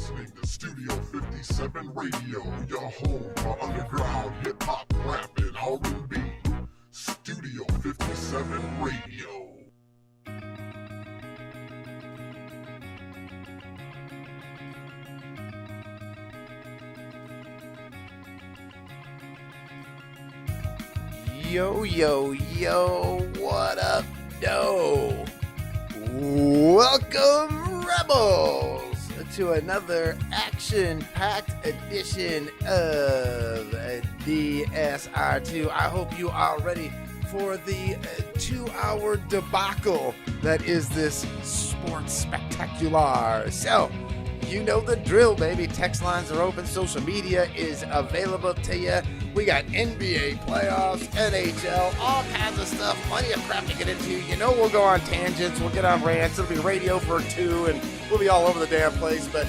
listening to Studio 57 Radio, your home for underground hip-hop, rap, and R&B. Studio 57 Radio. Yo, yo, yo, what up, yo? Welcome, Rebels, to another action-packed edition of DSR2. I hope you are ready for the 2-hour debacle that is this sports spectacular. So, you know the drill, baby. Text lines are open. Social media is available to you. We got NBA playoffs, NHL, all kinds of stuff. Plenty of crap to get into. You know we'll go on tangents. We'll get on rants. It'll be radio for 2, and we'll be all over the damn place. But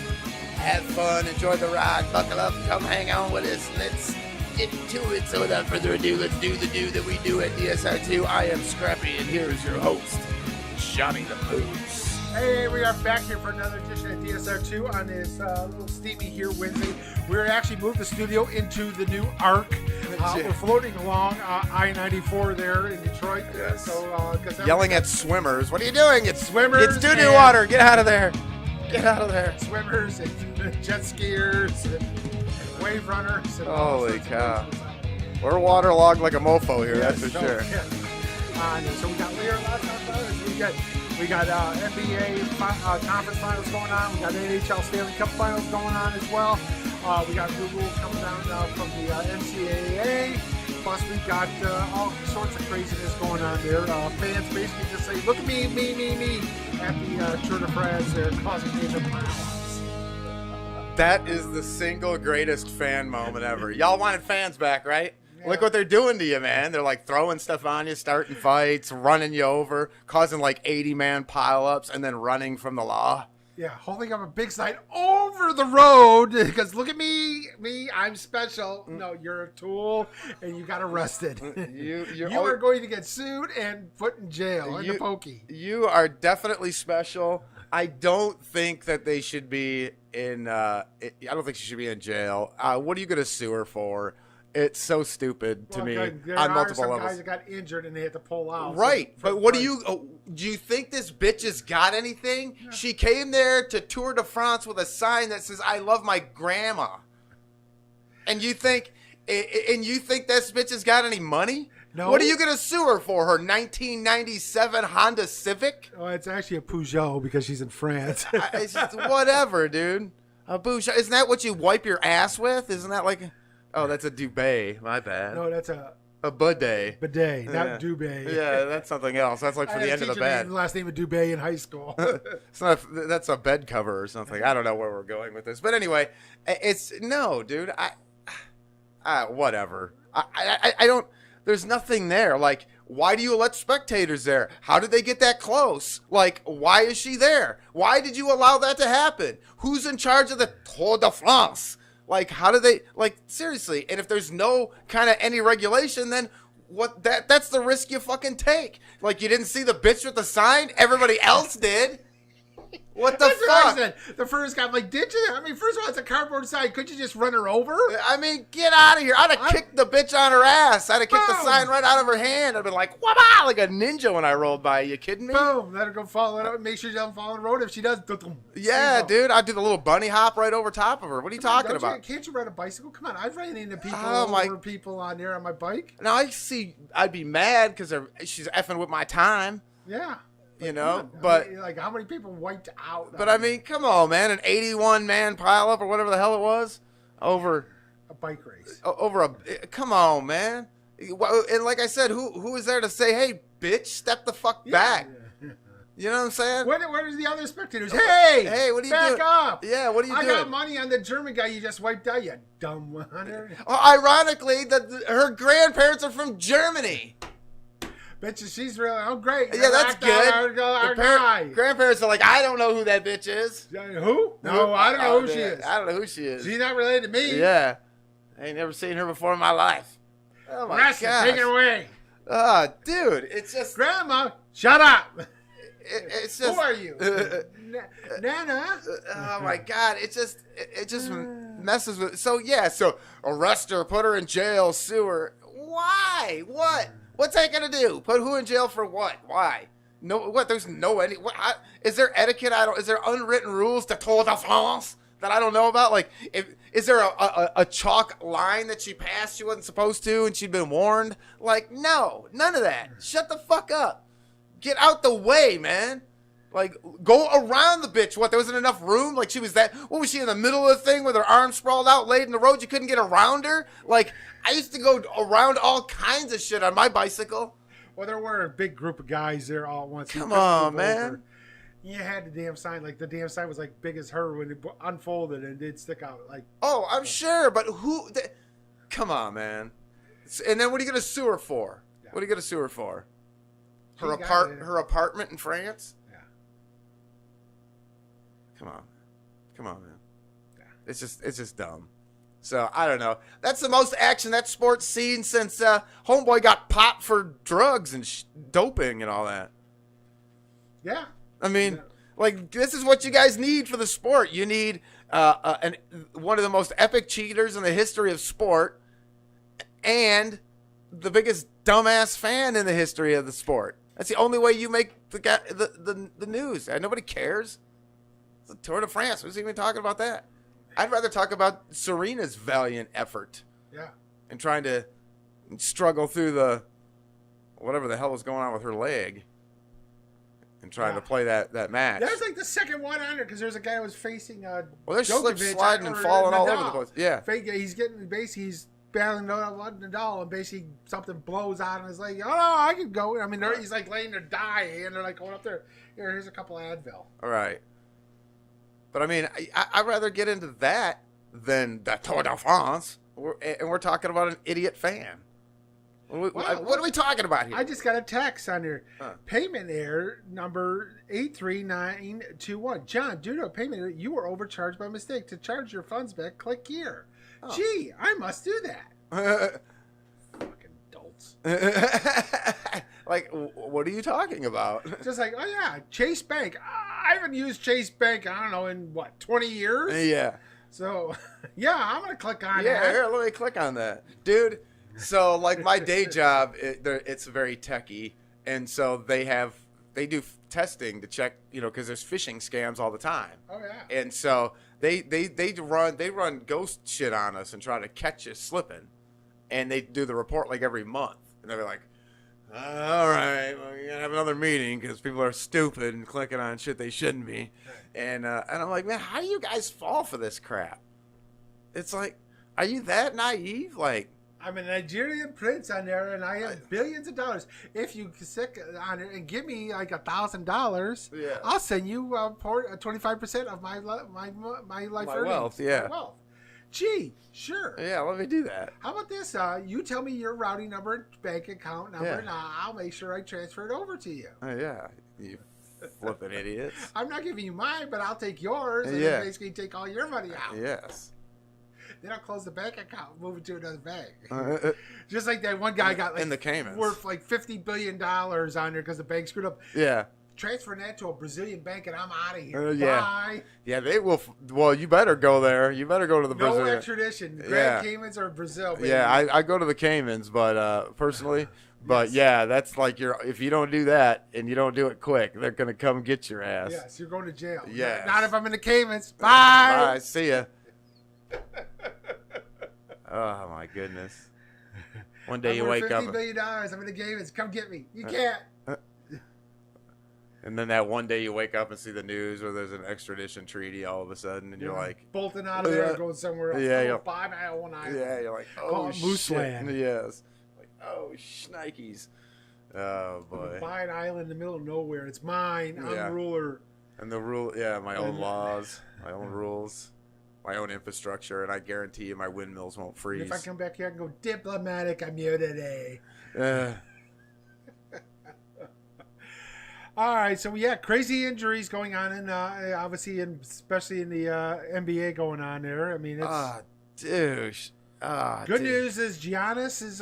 have fun. Enjoy the ride. Buckle up. Come hang on with us. Let's get to it. So without further ado, let's do the do that we do at DSR2. I am Scrappy, and here is your host, Johnny the Moose. Hey, we are back here for another edition of DSR2 on this little steamy here Wednesday. We're actually moved the studio into the new Arc. We're floating along I-94 there in Detroit. Yes. So, Yelling at swimmers. What are you doing? It's swimmers. It's doo-doo water. Get out of there. Get out of there. Swimmers and jet skiers and wave runners. And Holy cow. We're waterlogged like a mofo here, that's for sure. Yeah. So we got Lear lots of others. We got NBA conference finals going on. We got NHL Stanley Cup finals going on as well. We got new rules coming down from the NCAA. Plus, we got all sorts of craziness going on there. Fans basically just say, "Look at me, me," at the Tour de France. They're causing major violence. That is the single greatest fan moment ever. Y'all wanted fans back, right? Yeah. Look what they're doing to you, man. They're like throwing stuff on you, starting fights, running you over, causing like 80-man pileups, and then running from the law. Yeah, holding up a big sign over the road because look at me, I'm special. No, you're a tool, and you got arrested. You are going to get sued and put in jail in the pokey. You are definitely special. I don't think that they should be in. I don't think she should be in jail. What are you going to sue her for? It's so stupid to me there on are multiple some levels. guys that got injured and they had to pull out. Right, but what do you think this bitch has got anything? Yeah. She came there to Tour de France with a sign that says "I love my grandma," and you think this bitch has got any money? No. What are you gonna sue her for? Her 1997 Honda Civic? Oh, it's actually a Peugeot because she's in France. It's just, whatever, dude. A Peugeot. Isn't that what you wipe your ass with? Isn't that like? Oh, that's a duvet. My bad. No, that's a bidet. Bidet, not duvet. Yeah, that's something else. That's like for the end of the bed. Last name of Dubé in high school. It's not. That's a bed cover or something. I don't know where we're going with this, but anyway, it's no, dude. Whatever. I don't. There's nothing there. Like, why do you let spectators there? How did they get that close? Like, why is she there? Why did you allow that to happen? Who's in charge of the Tour de France? Like, how do they, like, seriously, and if there's no kind of any regulation, then that's the risk you fucking take. Like, you didn't see the bitch with the sign? Everybody else did. What the fuck? The first guy, like, did you? I mean, first of all, it's a cardboard sign. Could you just run her over? I mean, get out of here. I'd have kicked the bitch on her ass. I'd have kicked the sign right out of her hand. I'd been like, wah-bah, like a ninja when I rolled by. You kidding me? Boom. Let her go follow it up. Make sure she doesn't fall on the road. If she does, yeah, dude. I'd do the little bunny hop right over top of her. What are you talking about? Can't you ride a bicycle? Come on. I've ran into people people on there on my bike. Now, I'd be mad because she's effing with my time. Yeah. You know, but I mean, like, how many people wiped out? But I mean, come on, man, an 81-man pileup or whatever the hell it was over a bike race. Come on, man. And like I said, who is there to say, hey, bitch, step the fuck back? Yeah. You know what I'm saying? Where's the other spectators? Hey, what are you doing? Back up. Yeah, what are you doing? I got money on the German guy you just wiped out, you dumb one. Ironically, her grandparents are from Germany. Bitch, she's really great. Yeah, that's good. Grandparents are like, I don't know who that bitch is. Who? No, I don't know who she is. I don't know who she is. She's not related to me. Yeah. I ain't never seen her before in my life. Oh my god. Take it away. Dude, it's just Grandma, shut up. it's just. Who are you? Nana? Oh my God! It just messes with. So yeah, so arrest her, put her in jail, sue her. Why? What? What's that gonna do? Put who in jail for what? Why? No. What? There's no any. What? Is there etiquette? Is there unwritten rules to Tour de France that I don't know about? Like, is there a chalk line that she passed she wasn't supposed to and she'd been warned? Like, no, none of that. Shut the fuck up. Get out the way, man. Like, go around the bitch. What, there wasn't enough room? Like, what was she, in the middle of the thing with her arms sprawled out, laid in the road? You couldn't get around her? Like, I used to go around all kinds of shit on my bicycle. Well, there were a big group of guys there all at once. Come on, man. You had the damn sign. Like, the damn sign was like big as her when it unfolded and did stick out. Like, oh, I'm sure, but come on, man. And then what are you going to sue her for? Yeah. What are you going to sue her for? Her apartment in France? Yeah. Come on, man. Yeah. It's just dumb. So I don't know. That's the most action that sports seen since Homeboy got popped for drugs and doping and all that. Yeah. I mean, like, this is what you guys need for the sport. You need one of the most epic cheaters in the history of sport, and the biggest dumbass fan in the history of the sport. That's the only way you make the news. Nobody cares. It's the Tour de France. Who's even talking about that? I'd rather talk about Serena's valiant effort. Yeah. And trying to struggle through the whatever the hell was going on with her leg and trying to play that match. That was like the second one on her because there's a guy who was facing well, they're sliding and falling all over the place. Yeah. He's battling Nadal, and basically something blows out on his leg. Oh, no, I can go. I mean, he's like laying there dying, and they're like going up there. Here's a couple of Advil. All right. But I mean, I'd rather get into that than the Tour de France. We're talking about an idiot fan. What are we talking about here? I just got a text on your payment error number 83921. John, due to a payment error, you were overcharged by mistake. To charge your funds back, click here. Oh. Gee, I must do that. Fucking dolts. Like, what are you talking about? Just like, oh yeah, Chase Bank. I haven't used Chase Bank, I don't know, in 20 years? Yeah. So, yeah, I'm going to click on that. Yeah, here, let me click on that. Dude, so, like, my day job, it's very techy, and so they do testing to check, because there's phishing scams all the time. Oh, yeah. And so they run ghost shit on us and try to catch us slipping, and they do the report, like, every month. And they're like, all right, well, you're going to have another meeting because people are stupid and clicking on shit they shouldn't be. And I'm like, man, how do you guys fall for this crap? It's like, are you that naive? Like, I'm a Nigerian prince on there, and I have billions of dollars. If you stick on it and give me like $1,000, I'll send you 25% of my life earnings. Wealth, yeah. My wealth. Gee, sure. Yeah, let me do that. How about this? You tell me your routing number and bank account number, and I'll make sure I transfer it over to you. Oh, yeah. You flipping idiots. I'm not giving you mine, but I'll take yours and then basically take all your money out. Yes. Then I'll close the bank account, move it to another bank. Just like that one guy got like in the Caymans worth like $50 billion on there because the bank screwed up. Yeah. Transferring that to a Brazilian bank and I'm out of here. Yeah. Bye. Yeah, they will. Well, you better go there. You better go to the Brazilian. No extradition. Grand Caymans or Brazil. Baby. Yeah, I go to the Caymans, but personally. But yeah, that's like if you don't do that and you don't do it quick, they're gonna come get your ass. Yes, you're going to jail. Yeah. Not if I'm in the Caymans. Bye. Bye. See ya. Oh my goodness. One day you wake up. $50 billion. I'm in the Caymans. Come get me. You can't. And then that one day you wake up and see the news where there's an extradition treaty all of a sudden, and you're like bolting out of there and going somewhere else. Yeah, buy my own island. Yeah, you're like, oh Moose shit. Land. Yes. Like, oh shnikes. Oh boy. Buy an island in the middle of nowhere. It's mine. I'm the ruler. And the rule, my own laws, my own rules, my own infrastructure, and I guarantee you my windmills won't freeze. And if I come back here, I can go diplomatic immunity. All right, so crazy injuries going on in obviously, especially in the NBA going on there. I mean, it's dude, Good news is Giannis is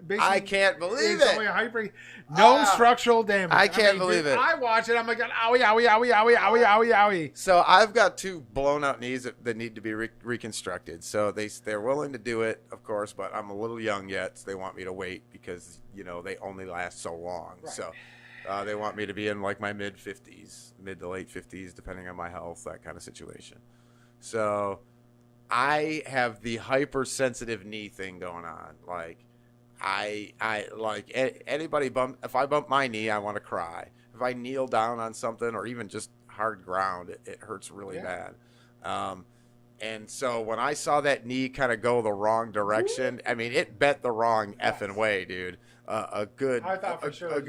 basically. I can't believe it's it. only no structural damage. I can't believe it. I watch it. I'm like, owie, owie, owie, owie, owie, owie, owie. So I've got 2 blown out knees that need to be reconstructed. So they're willing to do it, of course, but I'm a little young yet, so they want me to wait because they only last so long. Right. So they want me to be in like my mid to late 50s, depending on my health, that kind of situation. So I have the hypersensitive knee thing going on. Like I like anybody if I bump my knee, I want to cry. If I kneel down on something or even just hard ground, it hurts really bad. And so when I saw that knee kind of go the wrong direction, I mean, it bent the wrong effing way, dude. I thought for sure.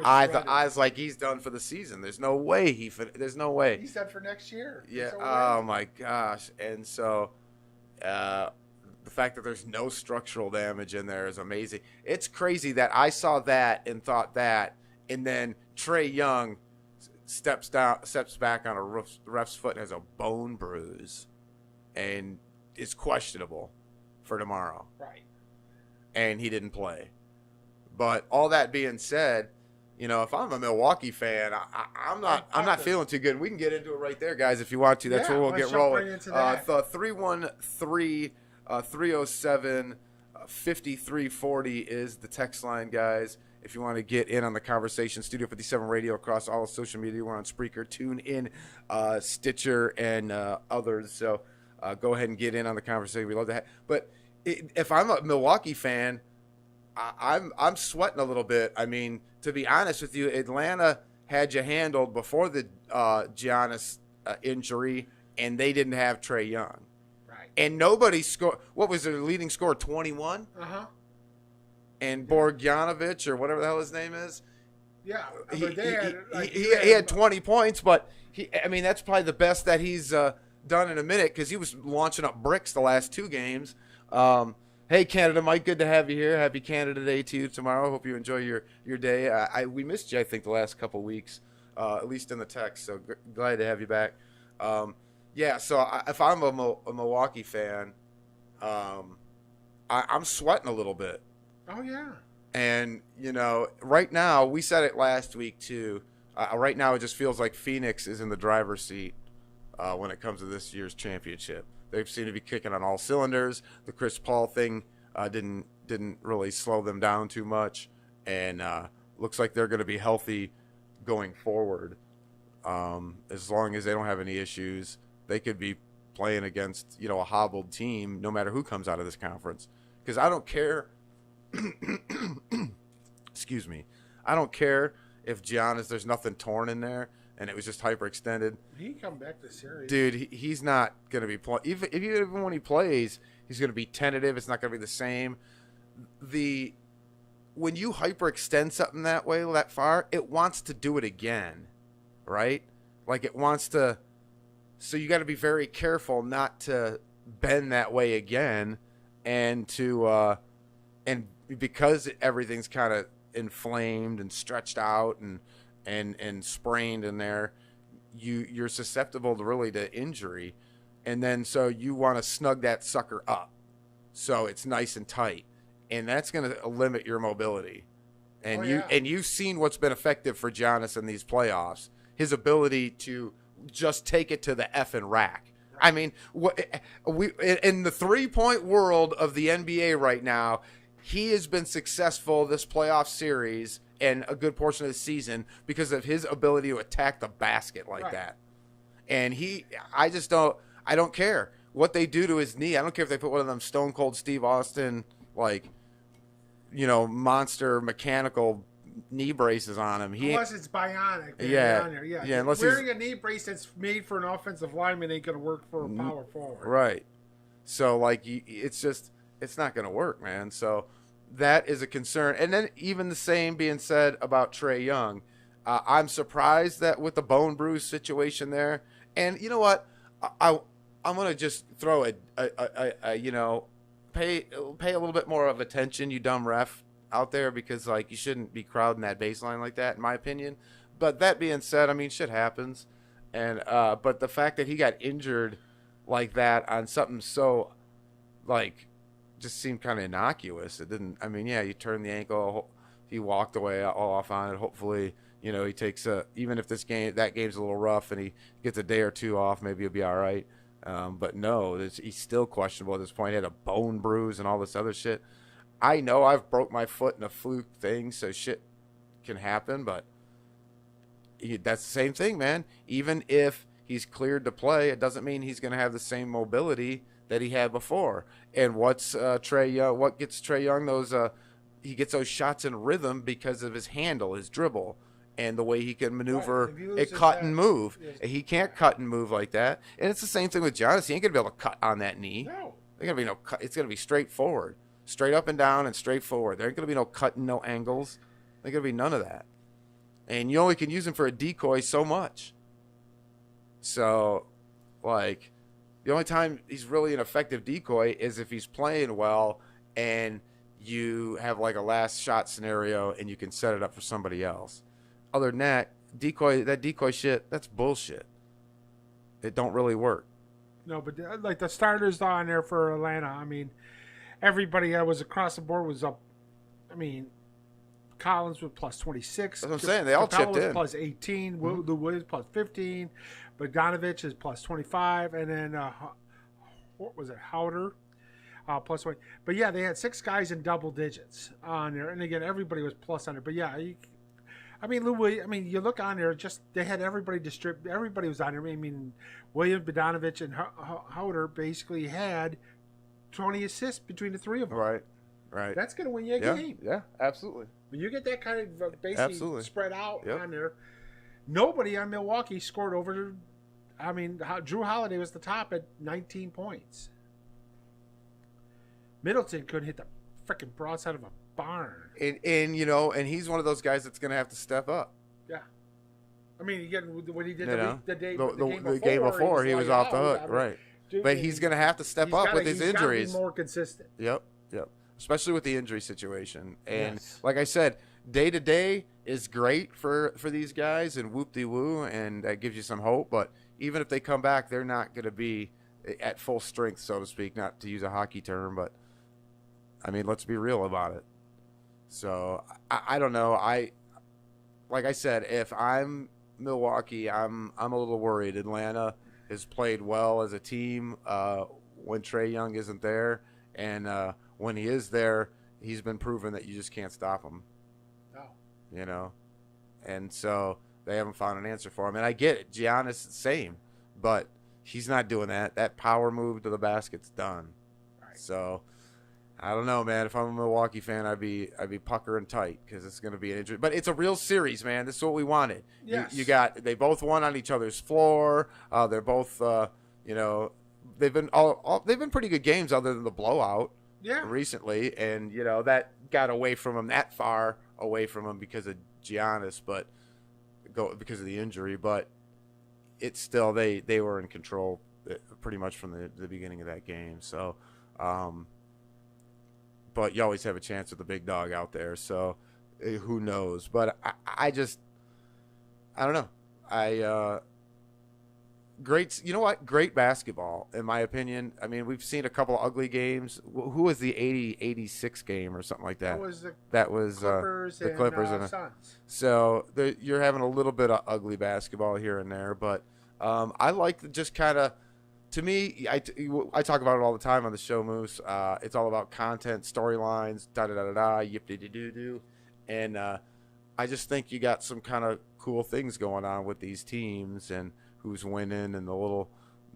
I was like, he's done for the season. There's no way there's no way. He said for next year. Yeah. Oh my gosh. And so, the fact that there's no structural damage in there is amazing. It's crazy that I saw that and thought that, and then Trae Young steps back on a ref's foot and has a bone bruise, and is questionable for tomorrow. Right. And he didn't play. But all that being said, if I'm a Milwaukee fan, I'm not feeling too good. We can get into it right there, guys, if you want to. That's where we'll get rolling. Right the 313-307-5340 is the text line, guys. If you want to get in on the conversation, Studio 57 Radio across all of social media. We're on Spreaker, TuneIn, Stitcher, and others. So go ahead and get in on the conversation. We love to have. But if I'm a Milwaukee fan, I'm sweating a little bit. I mean, to be honest with you, Atlanta had you handled before the Giannis injury, and they didn't have Trae Young. Right. And nobody scored. What was their leading score? 21. And Bogdanovic, or whatever the hell his name is. Yeah, he had 20 points, but that's probably the best that he's done in a minute, because he was launching up bricks the last 2 games. Hey, Canada Mike, good to have you here. Happy Canada Day to you tomorrow. Hope you enjoy your day. We missed you, I think, the last couple of weeks, at least in the text, so glad to have you back. So if I'm a Milwaukee fan, I'm sweating a little bit. Oh, yeah. And, right now, we said it last week, too. Right now, it just feels like Phoenix is in the driver's seat when it comes to this year's championship. They seem to be kicking on all cylinders. The Chris Paul thing didn't really slow them down too much, and looks like they're going to be healthy going forward. As long as they don't have any issues, they could be playing against a hobbled team, no matter who comes out of this conference. Because I don't care. Excuse me. I don't care if there's nothing torn in there, and it was just hyperextended. He can come back this series. Dude, he's not going to be playing. Even when he plays, he's going to be tentative. It's not going to be the same. When you hyperextend something that way, that far, it wants to do it again, right? Like it wants to. So you got to be very careful not to bend that way again, and because everything's kind of inflamed and stretched out and sprained in there, you're susceptible to injury, and then so you want to snug that sucker up so it's nice and tight, and that's going to limit your mobility. And you've seen what's been effective for Giannis in these playoffs, his ability to just take it to the effing rack. I mean, in the 3-point world of the NBA right now, he has been successful this playoff series and a good portion of the season because of his ability to attack the basket like that. And I don't care what they do to his knee. I don't care if they put one of them Stone Cold Steve Austin, monster mechanical knee braces on him. Unless it's bionic. Yeah. Unless wearing a knee brace that's made for an offensive lineman ain't going to work for a power forward. Right. So, it's not going to work, man. So that is a concern. And then even the same being said about Trae Young, I'm surprised that with the bone bruise situation there. And you know what? I'm going to just throw pay a little bit more of attention, you dumb ref out there, because you shouldn't be crowding that baseline like that, in my opinion. But that being said, shit happens. And but the fact that he got injured like that on something so just seemed kind of innocuous. It didn't. I mean, yeah, you turn the ankle. He walked away off on it. Hopefully, he takes even if that game's a little rough and he gets a day or two off, maybe he'll be all right. But no, he's still questionable at this point. He had a bone bruise and all this other shit. I know I've broke my foot in a fluke thing, so shit can happen, but that's the same thing, man. Even if he's cleared to play, it doesn't mean he's going to have the same mobility that he had before. And what's Trae Young? What gets Trae Young those? He gets those shots in rhythm because of his handle, his dribble, and the way he can maneuver a cut and move. He can't cut and move like that. And it's the same thing with Giannis. He ain't gonna be able to cut on that knee. No. There's gonna be no cut. It's gonna be straightforward, straight up and down, and straightforward. There ain't gonna be no cut and no angles. There's gonna be none of that. And you only can use him for a decoy so much. So, like, the only time he's really an effective decoy is if he's playing well and you have like a last shot scenario and you can set it up for somebody else. Other than that, decoy shit, that's bullshit. It don't really work. No, but like the starters on there for Atlanta, I mean, everybody that was across the board was up. I mean, Collins was plus 26. That's what I'm saying. They all chipped in. Plus 18. Lou Williams plus 15. Bogdanovich is plus 25. And then, what was it, Howder? Plus 20. But yeah, they had 6 guys in double digits on there. And again, everybody was plus on it. But yeah, Lou Williams, you look on there, just they had everybody everybody was on there. I mean, Williams, Bogdanovich, and Howder basically had 20 assists between the three of them. Right. That's going to win you a game. Yeah, absolutely. When you get that kind of basically spread out on there, nobody on Milwaukee scored over. Drew Holiday was the top at 19 points. Middleton couldn't hit the freaking broadside of a barn. And and he's one of those guys that's going to have to step up. Yeah. Again, when he did the game before, he was off the hook, right? But he's going to have to step up with his injuries. Be more consistent. Yep. Especially with the injury situation. And like I said, day to day is great for these guys and whoop-de-woo, and that gives you some hope. But even if they come back, they're not going to be at full strength, so to speak, not to use a hockey term. But, let's be real about it. So, I don't know. Like I said, if I'm Milwaukee, I'm a little worried. Atlanta has played well as a team when Trae Young isn't there. And when he is there, he's been proven that you just can't stop him. No. And so they haven't found an answer for him. And I get it. Giannis, same. But he's not doing that. That power move to the basket's done. Right. So, I don't know, man. If I'm a Milwaukee fan, I'd be puckering tight because it's going to be an injury. But it's a real series, man. This is what we wanted. Yes. They both won on each other's floor. They're both, they've been pretty good games other than the blowout. Yeah. Recently, and that got away from him, that far away from him because of Giannis, because of the injury. But it's still they were in control pretty much from the beginning of that game. So, but you always have a chance with the big dog out there. So, who knows? But I don't know. Great basketball, in my opinion. We've seen a couple of ugly games. Who was the 80-86 game or something like that? That was the Clippers and Suns. So you're having a little bit of ugly basketball here and there, but I like just kind of, to me, I talk about it all the time on the show, Moose. It's all about content, storylines, yip-de-de-doo-doo. And I just think you got some kind of cool things going on with these teams and who's winning and the little,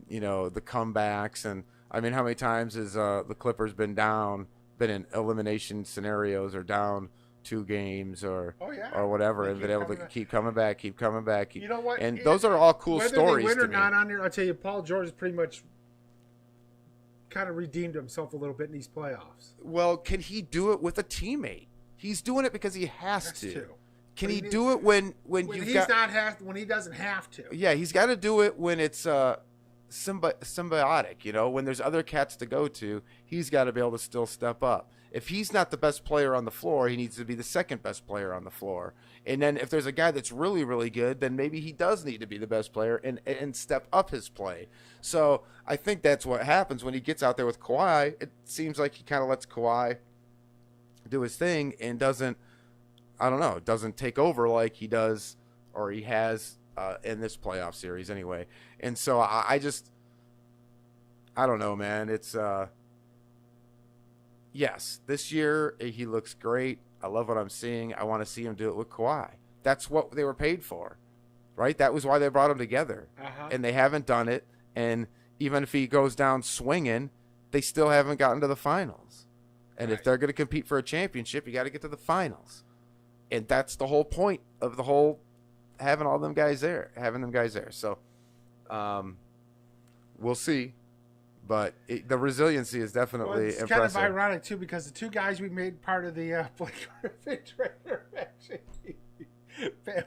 the comebacks. And how many times has the Clippers been in elimination scenarios or down 2 games or whatever, and been able to keep coming back. You know what? And those are all cool stories. Whether they win or not me. on there, I'll tell you, Paul George has pretty much kind of redeemed himself a little bit in these playoffs. Well, can he do it with a teammate? He's doing it because he has to. Can he do it when he doesn't have to? Yeah, he's got to do it when it's symbiotic. You know, when there's other cats to go to, he's got to be able to still step up. If he's not the best player on the floor, he needs to be the second best player on the floor. And then if there's a guy that's really, really good, then maybe he does need to be the best player and step up his play. So I think that's what happens when he gets out there with Kawhi. It seems like he kind of lets Kawhi do his thing and doesn't take over like he does or he has in this playoff series anyway. And so I don't know, man. It's yes, this year he looks great. I love what I'm seeing. I want to see him do it with Kawhi. That's what they were paid for, right? That was why they brought him together. And they haven't done it. And even if he goes down swinging, they still haven't gotten to the finals. And if they're going to compete for a championship, you got to get to the finals. And that's the whole point of the whole having them guys there. So we'll see. But the resiliency is definitely it's impressive. Kind of ironic, too, because the two guys we made part of the Blake refrigerator actually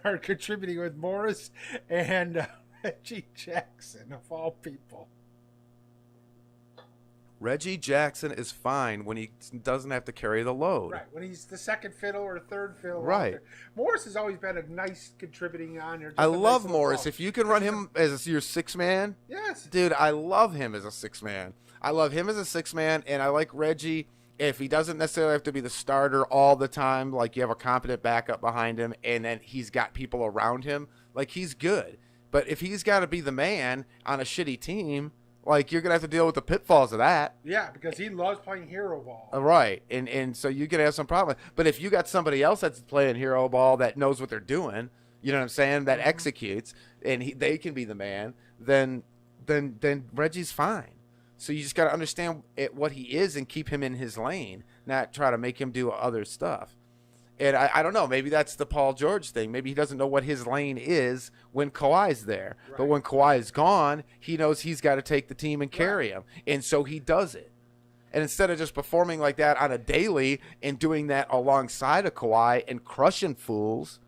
are contributing with Morris and Reggie Jackson, of all people. Reggie Jackson is fine when he doesn't have to carry the load. Right, when he's the second fiddle or third fiddle. Right. Morris has always been a nice contributing on there. I love Morris. If you can run him as your six man, yes, dude, I love him as a six man. And I like Reggie. If he doesn't necessarily have to be the starter all the time, like you have a competent backup behind him, and then he's got people around him, like he's good. But if he's got to be the man on a shitty team, like, you're going to have to deal with the pitfalls of that. Yeah, because he loves playing hero ball. Right. And so you're going to have some problem. But if you got somebody else that's playing hero ball that knows what they're doing, you know what I'm saying, that executes, and they can be the man, then Reggie's fine. So you just got to understand what he is and keep him in his lane, not try to make him do other stuff. And I don't know, maybe that's the Paul George thing. Maybe he doesn't know what his lane is when Kawhi's there. Right. But when Kawhi is gone, he knows he's got to take the team and carry him. And so he does it. And instead of just performing like that on a daily and doing that alongside of Kawhi and crushing fools,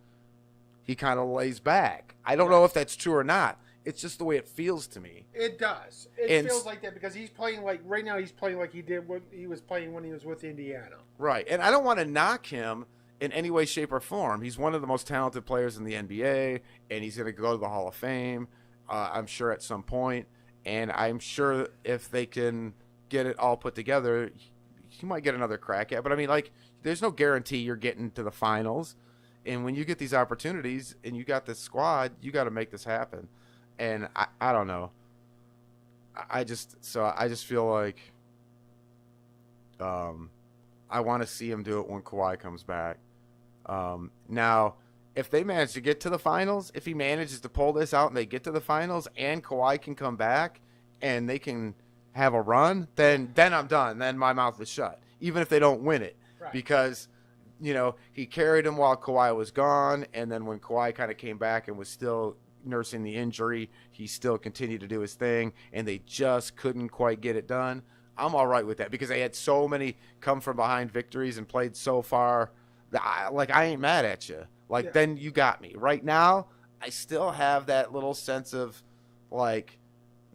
he kind of lays back. I don't know if that's true or not. It's just the way it feels to me. It does. It feels like that because he's playing like, right now he's playing like he did when he was playing when he was with Indiana. Right. And I don't want to knock him in any way, shape, or form. He's one of the most talented players in the NBA, and he's going to go to the Hall of Fame, I'm sure, at some point. And I'm sure if they can get it all put together, he might get another crack at it. But, I mean, like, there's no guarantee you're getting to the finals. And when you get these opportunities and you got this squad, you got to make this happen. And I don't know. I just feel like I want to see him do it when Kawhi comes back. Now, if they manage to get to the finals, if he manages to pull this out and they get to the finals and Kawhi can come back and they can have a run, then I'm done. Then my mouth is shut, even if they don't win it. Right. Because, you know, he carried him while Kawhi was gone, and then when Kawhi kind of came back and was still nursing the injury, he still continued to do his thing, and they just couldn't quite get it done. I'm all right with that because they had so many come-from-behind victories and played so far. I ain't mad at you. Then you got me. Right now, I still have that little sense of, like,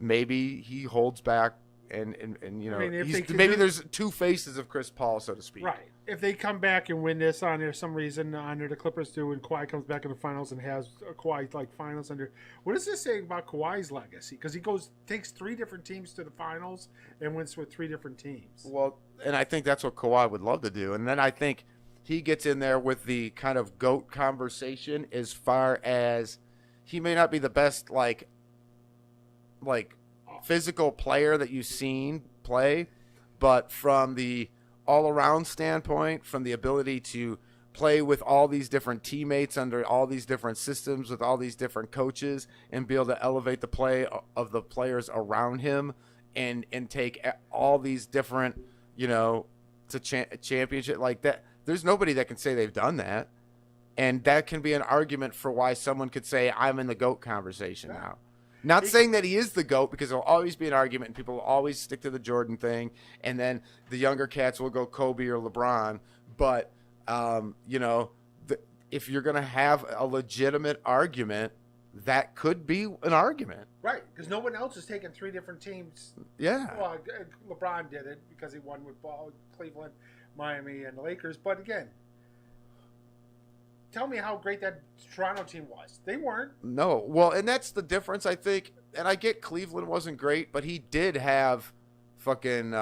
maybe he holds back and you know, maybe there's two faces of Chris Paul, so to speak. Right. If they come back and win this on there, some reason on there, the Clippers do, and Kawhi comes back in the finals and has Kawhi like finals under. What does this say about Kawhi's legacy? Because he takes 3 different teams to the finals and wins with 3 different teams. Well, and I think that's what Kawhi would love to do. And then I think he gets in there with the kind of GOAT conversation as far as he may not be the best like physical player that you've seen play, but from the all-around standpoint, from the ability to play with all these different teammates under all these different systems with all these different coaches and be able to elevate the play of the players around him and take all these different, you know, to championship like that. There's nobody that can say they've done that. And that can be an argument for why someone could say, I'm in the GOAT conversation now. Not saying that he is the GOAT, because there'll always be an argument and people will always stick to the Jordan thing. And then the younger cats will go Kobe or LeBron. But, you know, if you're going to have a legitimate argument that could be an argument. Right, because no one else has taken 3 different teams. Yeah. Well, LeBron did it because he won with Cleveland, Miami, and the Lakers. But again, tell me how great that Toronto team was. They weren't. No. Well, and that's the difference, I think. And I get Cleveland wasn't great, but he did have fucking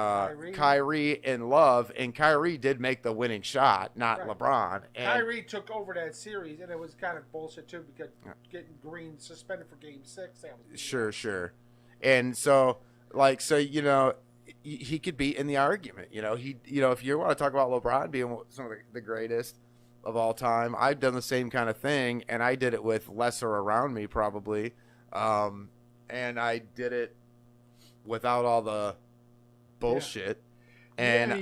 Kyrie and Love, and Kyrie did make the winning shot, not right. LeBron. And Kyrie took over that series, and it was kind of bullshit too because getting Green suspended for Game 6. Sure. And so, you know, he could be in the argument. You know, if you want to talk about LeBron being some of the greatest of all time, I've done the same kind of thing, and I did it with lesser around me probably, and I did it without all the bullshit, and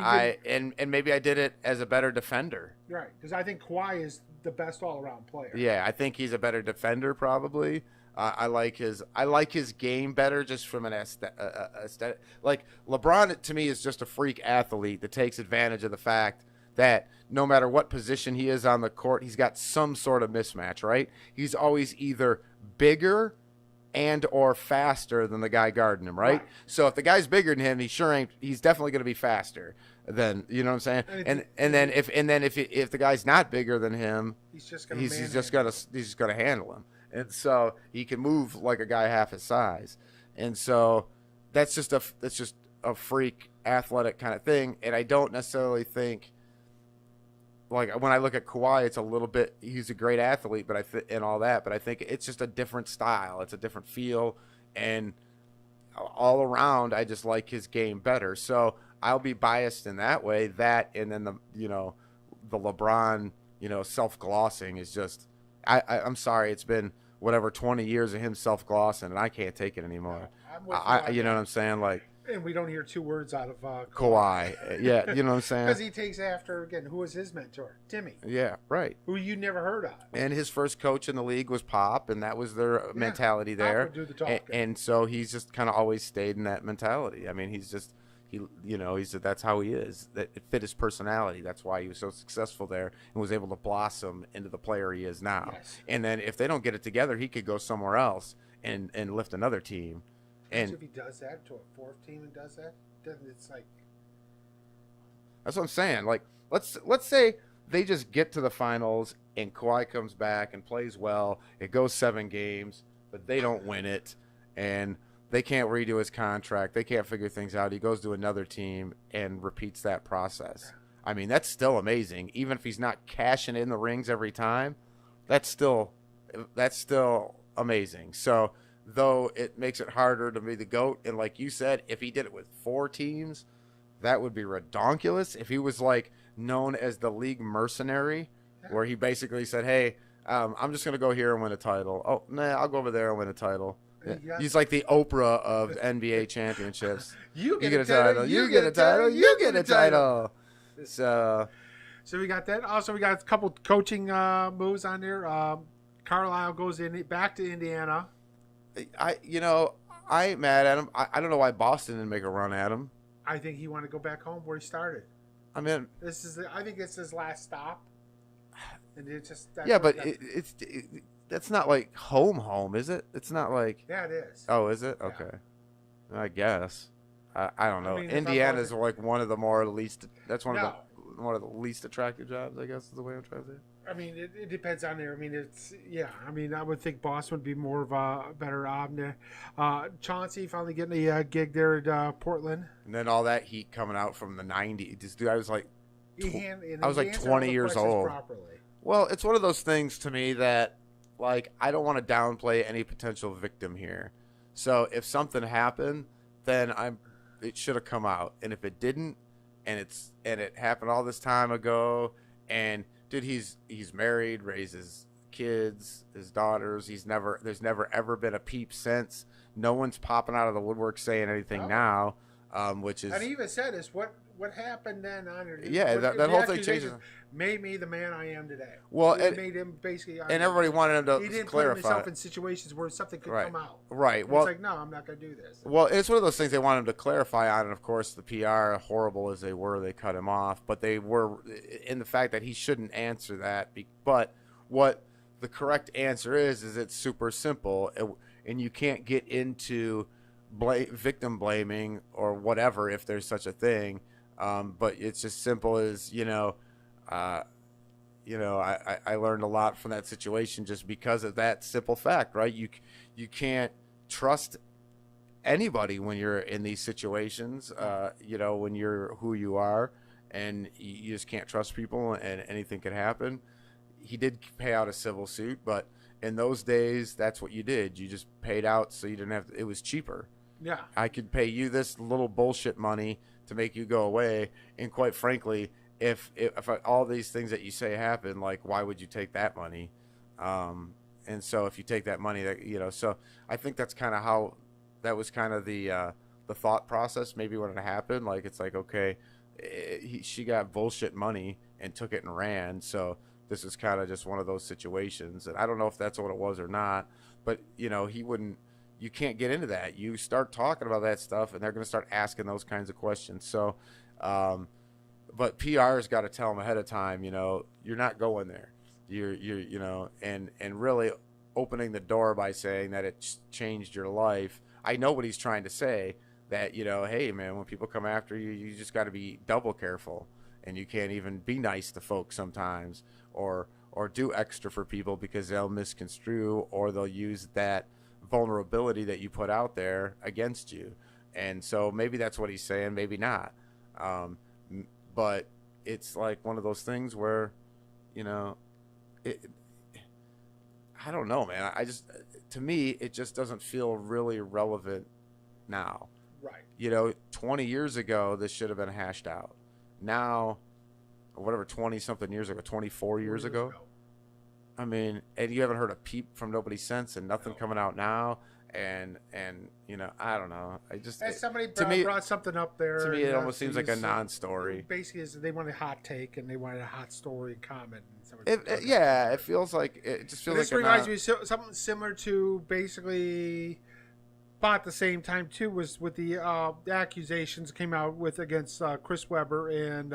and maybe I did it as a better defender. Right, because I think Kawhi is the best all-around player. Yeah, I think he's a better defender probably. I like his game better just from an aesthetic. Like LeBron to me is just a freak athlete that takes advantage of the fact that no matter what position he is on the court, he's got some sort of mismatch, right? He's always either bigger and or faster than the guy guarding him, right? So if the guy's bigger than him, he's definitely going to be faster than, you know what I'm saying? And then if the guy's not bigger than him, he's just going to handle him. And so he can move like a guy half his size. And so that's just a freak athletic kind of thing, and I don't necessarily think, like, when I look at Kawhi, it's a little bit, he's a great athlete, but and all that, but I think it's just a different style. It's a different feel, and all around, I just like his game better. So I'll be biased in that way. That, and then the LeBron, self-glossing is just, I'm sorry, it's been whatever 20 years of him self-glossing, and I can't take it anymore. You know what I'm saying? Like, and we don't hear 2 words out of Kawhi. Yeah, you know what I'm saying? Because he takes after, again, who was his mentor? Timmy. Yeah, right. Who you never heard of. And his first coach in the league was Pop, and that was their mentality there. Pop would do the talking. And so he's just kind of always stayed in that mentality. I mean, that's how he is. That it fit his personality. That's why he was so successful there and was able to blossom into the player he is now. Yes. And then if they don't get it together, he could go somewhere else and lift another team. And if he does that to a 4th team and does that, then it's like, that's what I'm saying. Like, let's say they just get to the finals and Kawhi comes back and plays well. It goes 7 games, but they don't win it, and they can't redo his contract. They can't figure things out. He goes to another team and repeats that process. I mean, that's still amazing. Even if he's not cashing in the rings every time, that's still amazing. So, though it makes it harder to be the GOAT, and like you said, if he did it with 4 teams, that would be redonkulous. If he was like known as the league mercenary, where he basically said, hey, I'm just going to go here and win a title. Oh, nah, I'll go over there and win a title. Yeah. He's like the Oprah of NBA championships. You get a title. You get a title. You get a title. So we got that. Also, we got a couple coaching moves on there. Carlisle goes back to Indiana. I ain't mad at him. I don't know why Boston didn't make a run at him. I think he wanted to go back home where he started. I mean, I think it's his last stop. And it's just but that's not like home, is it? It's not like. Yeah, it is. Oh, is it? Okay, yeah. I guess. I don't know. Indiana's like one of the least. That's one of the least attractive jobs, I guess, is the way I'm trying to say it. I mean, it depends on there. I mean, I would think Boston would be more of a better option. Chauncey finally getting a gig there at Portland. And then all that heat coming out from the 90s. This dude, I was like 20 years old. Properly. Well, it's one of those things to me that, like, I don't want to downplay any potential victim here. So if something happened, then it should have come out. And if it didn't, and it happened all this time ago, and dude, he's married, raises kids, his daughters. There's never ever been a peep since. No one's popping out of the woodwork saying anything now, which is. And he even said this. What happened then on your? Yeah, that whole thing changes. Made me the man I am today. Well, it made him basically. And everybody wanted him to clarify. He didn't put himself in situations where something could come out. Right. Well, it's like, no, I'm not going to do this. Well, it's one of those things they wanted him to clarify on, and of course, the PR, horrible as they were, they cut him off. But they were in the fact that he shouldn't answer that. But what the correct answer is it's super simple, and you can't get into victim blaming or whatever if there's such a thing. But it's just simple as I learned a lot from that situation just because of that simple fact, right? You can't trust anybody when you're in these situations. When you're who you are, and you just can't trust people, and anything could happen. He did pay out a civil suit, but in those days, that's what you did. You just paid out so you didn't have to, it was cheaper. Yeah. I could pay you this little bullshit money to make you go away, and quite frankly, if all these things that you say happen, like, why would you take that money? And so if you take that money, so I think that's kind of how that was kind of the thought process. Maybe when it happened, like, it's like, okay, she got bullshit money and took it and ran. So this is kind of just one of those situations. And I don't know if that's what it was or not, but you can't get into that. You start talking about that stuff and they're going to start asking those kinds of questions. So, but PR's got to tell them ahead of time, you're not going there. And really opening the door by saying that it changed your life. I know what he's trying to say, that, hey man, when people come after you, you just got to be double careful, and you can't even be nice to folks sometimes, or do extra for people because they'll misconstrue, or they'll use that vulnerability that you put out there against you. And so maybe that's what he's saying, maybe not. But it's like one of those things where, I don't know, man. To me, it just doesn't feel really relevant now. Right. 20 years ago, this should have been hashed out. Now, whatever, 20-something years ago, 24 years ago. I mean, and you haven't heard a peep from nobody since, and nothing coming out now. And I don't know. Somebody brought something up there. To me, it almost seems like a non-story. Basically, they wanted a hot take, and they wanted a hot story comment. It feels like it just feels. This like reminds me of something similar to basically. About the same time too was with the accusations came out with against Chris Webber and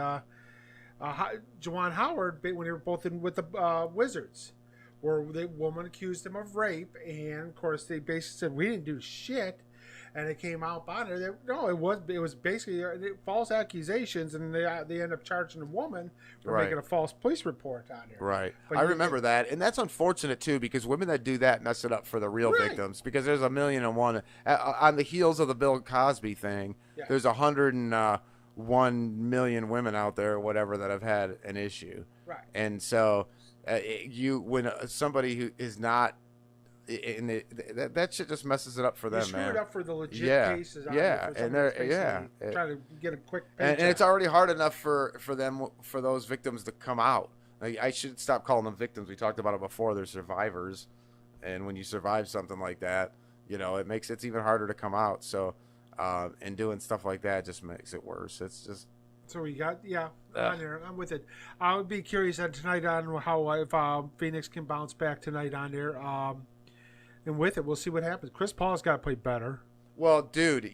Juwan Howard when they were both in with the Wizards, where the woman accused him of rape, and of course they basically said we didn't do shit, and it came out on her that no, it was basically false accusations, and they end up charging the woman for making a false police report on her. Right. I remember that, and that's unfortunate too, because women that do that mess it up for the real victims, because there's 1,000,001 on the heels of the Bill Cosby thing. Yeah. There's 101 million women out there, or whatever, that have had an issue. Right. And so when somebody who is not. That shit just messes it up for them, man. Screw it up for the legit cases. And they're trying to get a quick and it's already hard enough for those victims to come out. I should stop calling them victims. We talked about it before. They're survivors, and when you survive something like that, it's even harder to come out. So, and doing stuff like that just makes it worse. It's just. So we got on there. I'm with it. I would be curious tonight on how if Phoenix can bounce back tonight on there. And with it, we'll see what happens. Chris Paul's got to play better. Well, dude,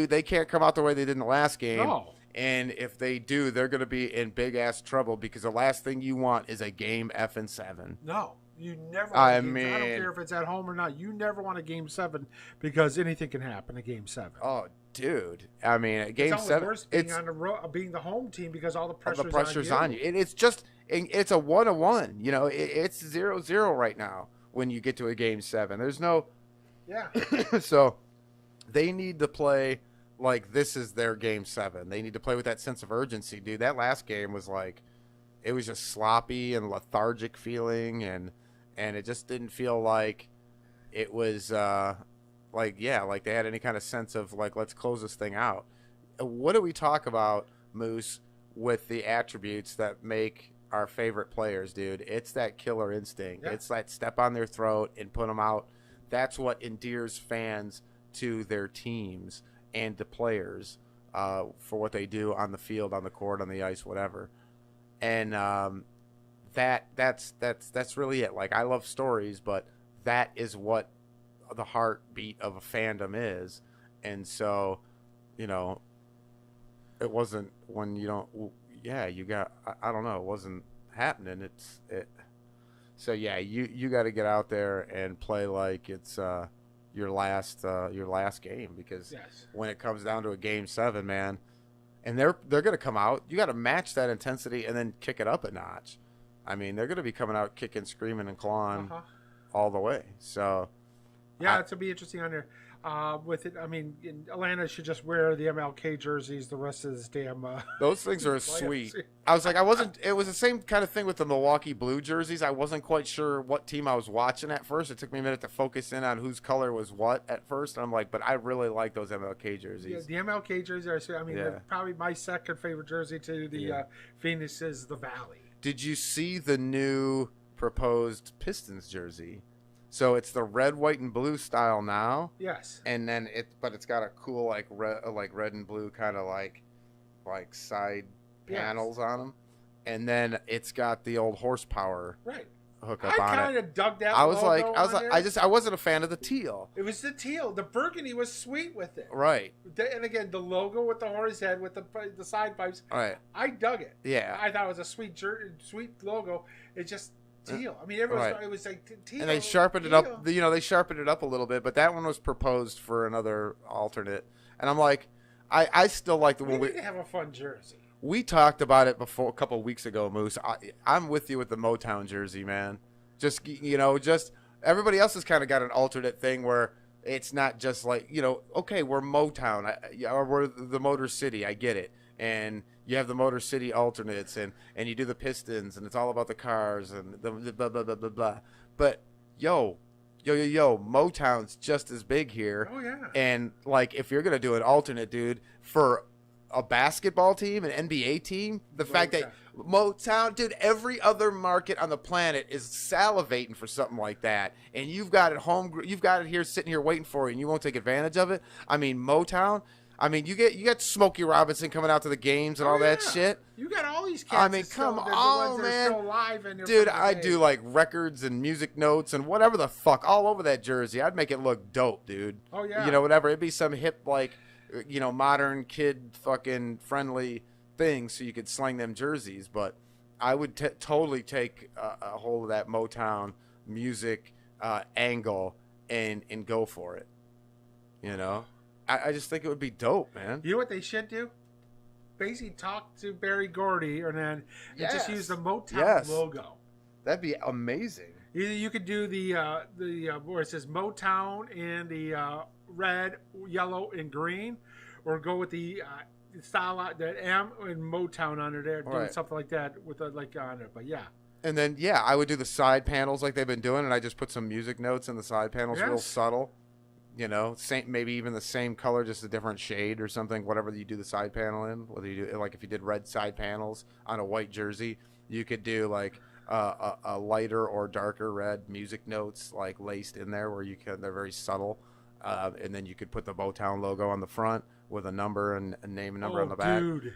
they can't come out the way they did in the last game. No. And if they do, they're going to be in big ass trouble, because the last thing you want is a game effing 7. No, you never. I don't care if it's at home or not. You never want a game 7, because anything can happen in game 7. Oh, dude. I mean, a game 7. Worse being being the home team, because all the pressure's on you. And it's just it's a 1-1. It's 0-0 right now. When you get to a game 7, there's no. Yeah. So they need to play like this is their game 7. They need to play with that sense of urgency, dude. That last game was like, it was just sloppy and lethargic feeling, and it just didn't feel like it was like they had any kind of sense of like, let's close this thing out. What do we talk about, Moose, with the attributes that make our favorite players, dude? It's that killer instinct. Yeah. It's that step on their throat and put them out. That's what endears fans to their teams and to players for what they do on the field, on the court, on the ice, whatever. And that's really it. Like, I love stories, but that is what the heartbeat of a fandom is. And so, it wasn't when you don't. Yeah, you got. I don't know. It wasn't happening. So yeah, you got to get out there and play like it's your last game, because Yes. when it comes down to a game 7, man, and they're going to come out, you got to match that intensity and then kick it up a notch. I mean, they're going to be coming out kicking, screaming, and clawing all the way. So yeah, it's gonna be interesting on there. With it, I mean, Atlanta should just wear the MLK jerseys the rest of this damn. Those things are sweet. I was like, it was the same kind of thing with the Milwaukee Blue jerseys. I wasn't quite sure what team I was watching at first. It took me a minute to focus in on whose color was what at first. And I'm like, but I really like those MLK jerseys. Yeah, the MLK jerseys are, they're probably my second favorite jersey to the Phoenix is the Valley. Did you see the new proposed Pistons jersey? So it's the red, white, and blue style now. Yes. And then it's got a cool like red and blue kind of like side panels on them, and then it's got the old horsepower hookup on it. I kind of dug that. I was like, there. I wasn't a fan of the teal. It was the teal. The burgundy was sweet with it. Right. And again, the logo with the horse head with the side pipes. Right. I dug it. Yeah. I thought it was a sweet logo. It just. Teal. I mean, it was like teal. And they sharpened it up. They sharpened it up a little bit, but that one was proposed for another alternate. And I'm like, I still like the one. We need to have a fun jersey. We talked about it before a couple of weeks ago, Moose. I'm with you with the Motown jersey, man. Just everybody else has kind of got an alternate thing where it's not just like, okay, we're Motown, or we're the Motor City. I get it. And you have the Motor City alternates, and you do the Pistons, and it's all about the cars and the blah, blah, blah, blah, blah. But, yo, Motown's just as big here. Oh, yeah. And, like, if you're going to do an alternate, dude, for a basketball team, an NBA team, fact that Motown, dude, every other market on the planet is salivating for something like that. And you've got it you've got it here, sitting here waiting for you, and you won't take advantage of it. I mean, Motown... I mean, you get Smokey Robinson coming out to the games and all that shit. You got all these cats. I mean, come on, man. Still alive and dude, I do like records and music notes and whatever the fuck all over that jersey. I'd make it look dope, dude. Oh yeah. Whatever. It'd be some hip like, modern kid fucking friendly thing so you could slang them jerseys. But I would totally take a hold of that Motown music angle and go for it. I just think it would be dope, man. You know what they should do? Basically talk to Barry Gordy and just use the Motown logo. That'd be amazing. Either you could do the where it says Motown and the red, yellow, and green, or go with the style, the M and Motown under there, doing something like that with on it. But yeah. And then I would do the side panels like they've been doing, and I just put some music notes in the side panels, real subtle. Maybe even the same color, just a different shade or something, whatever you do the side panel in. Whether you do, like if you did red side panels on a white jersey, you could do like a lighter or darker red music notes like laced in there where they're very subtle. And then you could put the Motown logo on the front with a number and a name and number on the back. Dude.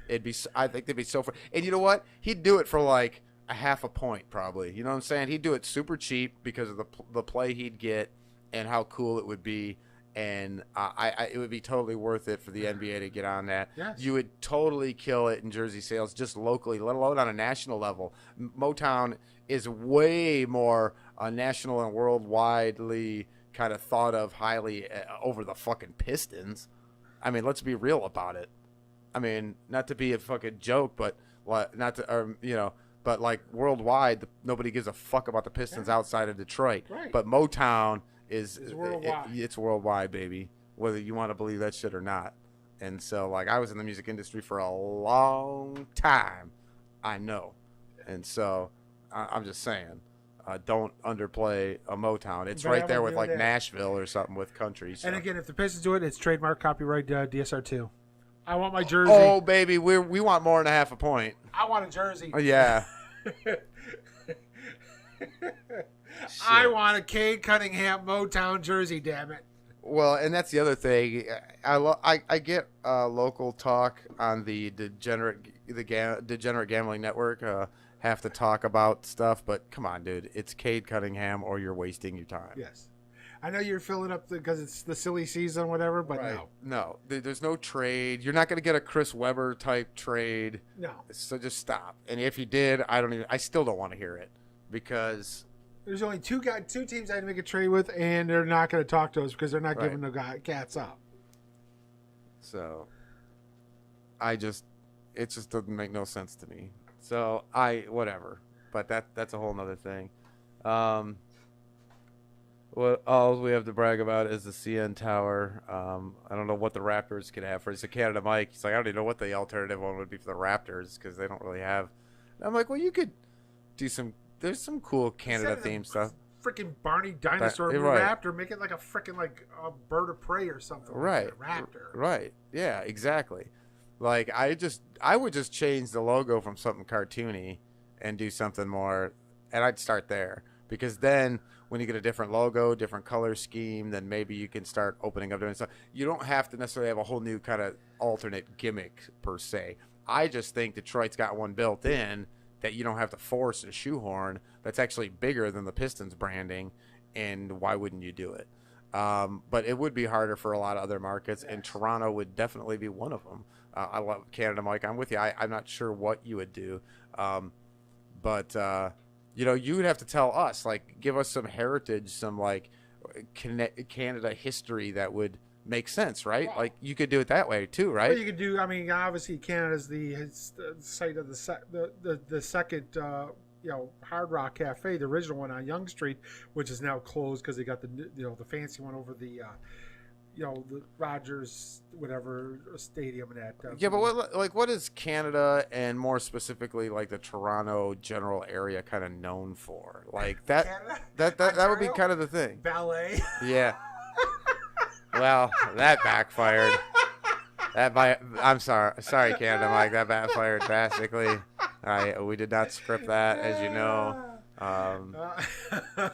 I think they'd be so fun. And you know what? He'd do it for like a half a point probably. You know what I'm saying? He'd do it super cheap because of the play he'd get and how cool it would be. And it would be totally worth it for the NBA to get on that. Yes. You would totally kill it in jersey sales just locally, let alone on a national level. Motown is way more national and worldwidely kind of thought of highly over the fucking Pistons. I mean, let's be real about it. I mean, not to be a fucking joke, but but like worldwide, nobody gives a fuck about the Pistons outside of Detroit. Right. But Motown is worldwide. It's worldwide, baby, whether you want to believe that shit or not. And so, like, I was in the music industry for a long time, I know. And so, I'm just saying, don't underplay a Motown. It's right there with, like, Nashville or something with country. So. And again, if the Pistons do it, it's trademark, copyright, DSR2. I want my jersey. Oh, baby, we want more than a half a point. I want a jersey. Oh, yeah. I want a Cade Cunningham Motown jersey, damn it. Well, and that's the other thing. I get local talk on the Degenerate Gambling Network. Have to talk about stuff, but come on, dude. It's Cade Cunningham or you're wasting your time. Yes. I know you're filling up because it's the silly season, whatever, but no. There's no trade. You're not going to get a Chris Webber type trade. No. So just stop. And if you did, I still don't want to hear it because There's only two teams I had to make a trade with, and they're not going to talk to us because they're not Right. giving the cats up. So, it just doesn't make no sense to me. So whatever, but that's a whole nother thing. What all we have to brag about is the CN Tower. I don't know what the Raptors could have for it. It's a Canada Mike. He's like, I don't even know what the alternative one would be for the Raptors because they don't really have. And I'm like, well, you could do some. There's some cool Canada themed stuff. Freaking Barney dinosaur right. raptor, make it like a freaking like a bird of prey or something. Right, like that. Raptor. Right. Yeah, exactly. Like I would just change the logo from something cartoony and do something more, and I'd start there because then when you get a different logo, different color scheme, then maybe you can start opening up doing stuff. You don't have to necessarily have a whole new kind of alternate gimmick per se. I just think Detroit's got one built in that you don't have to force a shoehorn that's actually bigger than the Pistons branding, and why wouldn't you do it? But it would be harder for a lot of other markets, and Toronto would definitely be one of them. I love Canada, Mike. I'm with you. I'm not sure what you would do. But you would have to tell us, like, give us some heritage, some, like, Canada history that would make sense, right? Well, like, you could do it that way, too, right? Well, you could do, I mean, obviously, Canada's the site of the second, Hard Rock Cafe, the original one on Yonge Street, which is now closed because they got the fancy one over the Rogers whatever stadium and that. Yeah, but what is Canada and more specifically like the Toronto general area kind of known for? Like that Canada? that would be kind of the thing. Ballet. Yeah. Well, that backfired. I'm sorry, Canada, Mike. That backfired drastically. We did not script that, as you know.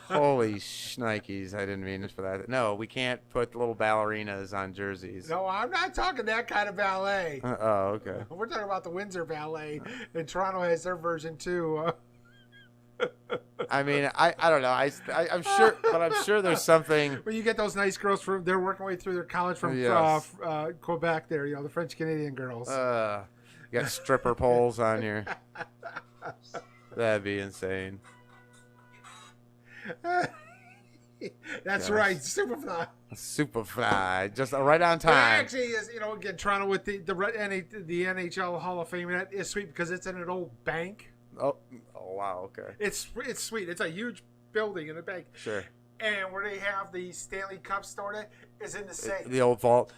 Holy shnikes, I didn't mean it for that. No, we can't put little ballerinas on jerseys. No, I'm not talking that kind of ballet. Oh, okay. We're talking about the Windsor Ballet, and Toronto has their version too. I mean, I don't know. I'm sure, but I'm sure there's something. When you get those nice girls they're working way through their college from Yes. Quebec, there, the French Canadian girls. You got stripper poles on your. That'd be insane. That's right, Superfly. Superfly, just right on But time. actually, is again Toronto with the NHL Hall of Fame, and that is sweet because it's in an old bank. Oh wow, okay. It's sweet. It's a huge building in a bank. Sure. And where they have the Stanley Cup stored is in the safe. The old vault.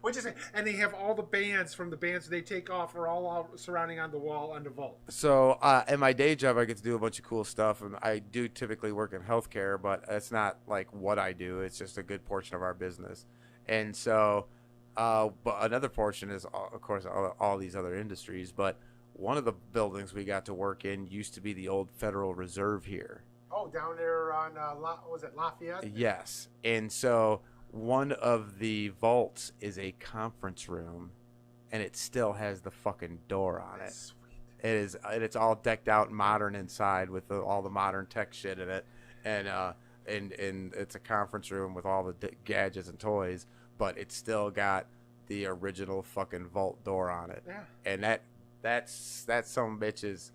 Which is, and they have all the bands from the bands they take off are all surrounding on the wall on the vault. So in my day job, I get to do a bunch of cool stuff, and I do typically work in healthcare, but it's not like what I do. It's just a good portion of our business, and so, but another portion is, of course, all these other industries. But one of the buildings we got to work in used to be the old Federal Reserve here. Oh, down there on was it Lafayette? Yes, and so one of the vaults is a conference room, and it still has the fucking door on it. Sweet. It is, and it's all decked out and modern inside with all the modern tech shit in it, and it's a conference room with all the gadgets and toys, but it's still got the original fucking vault door on it. Yeah. And that some bitch is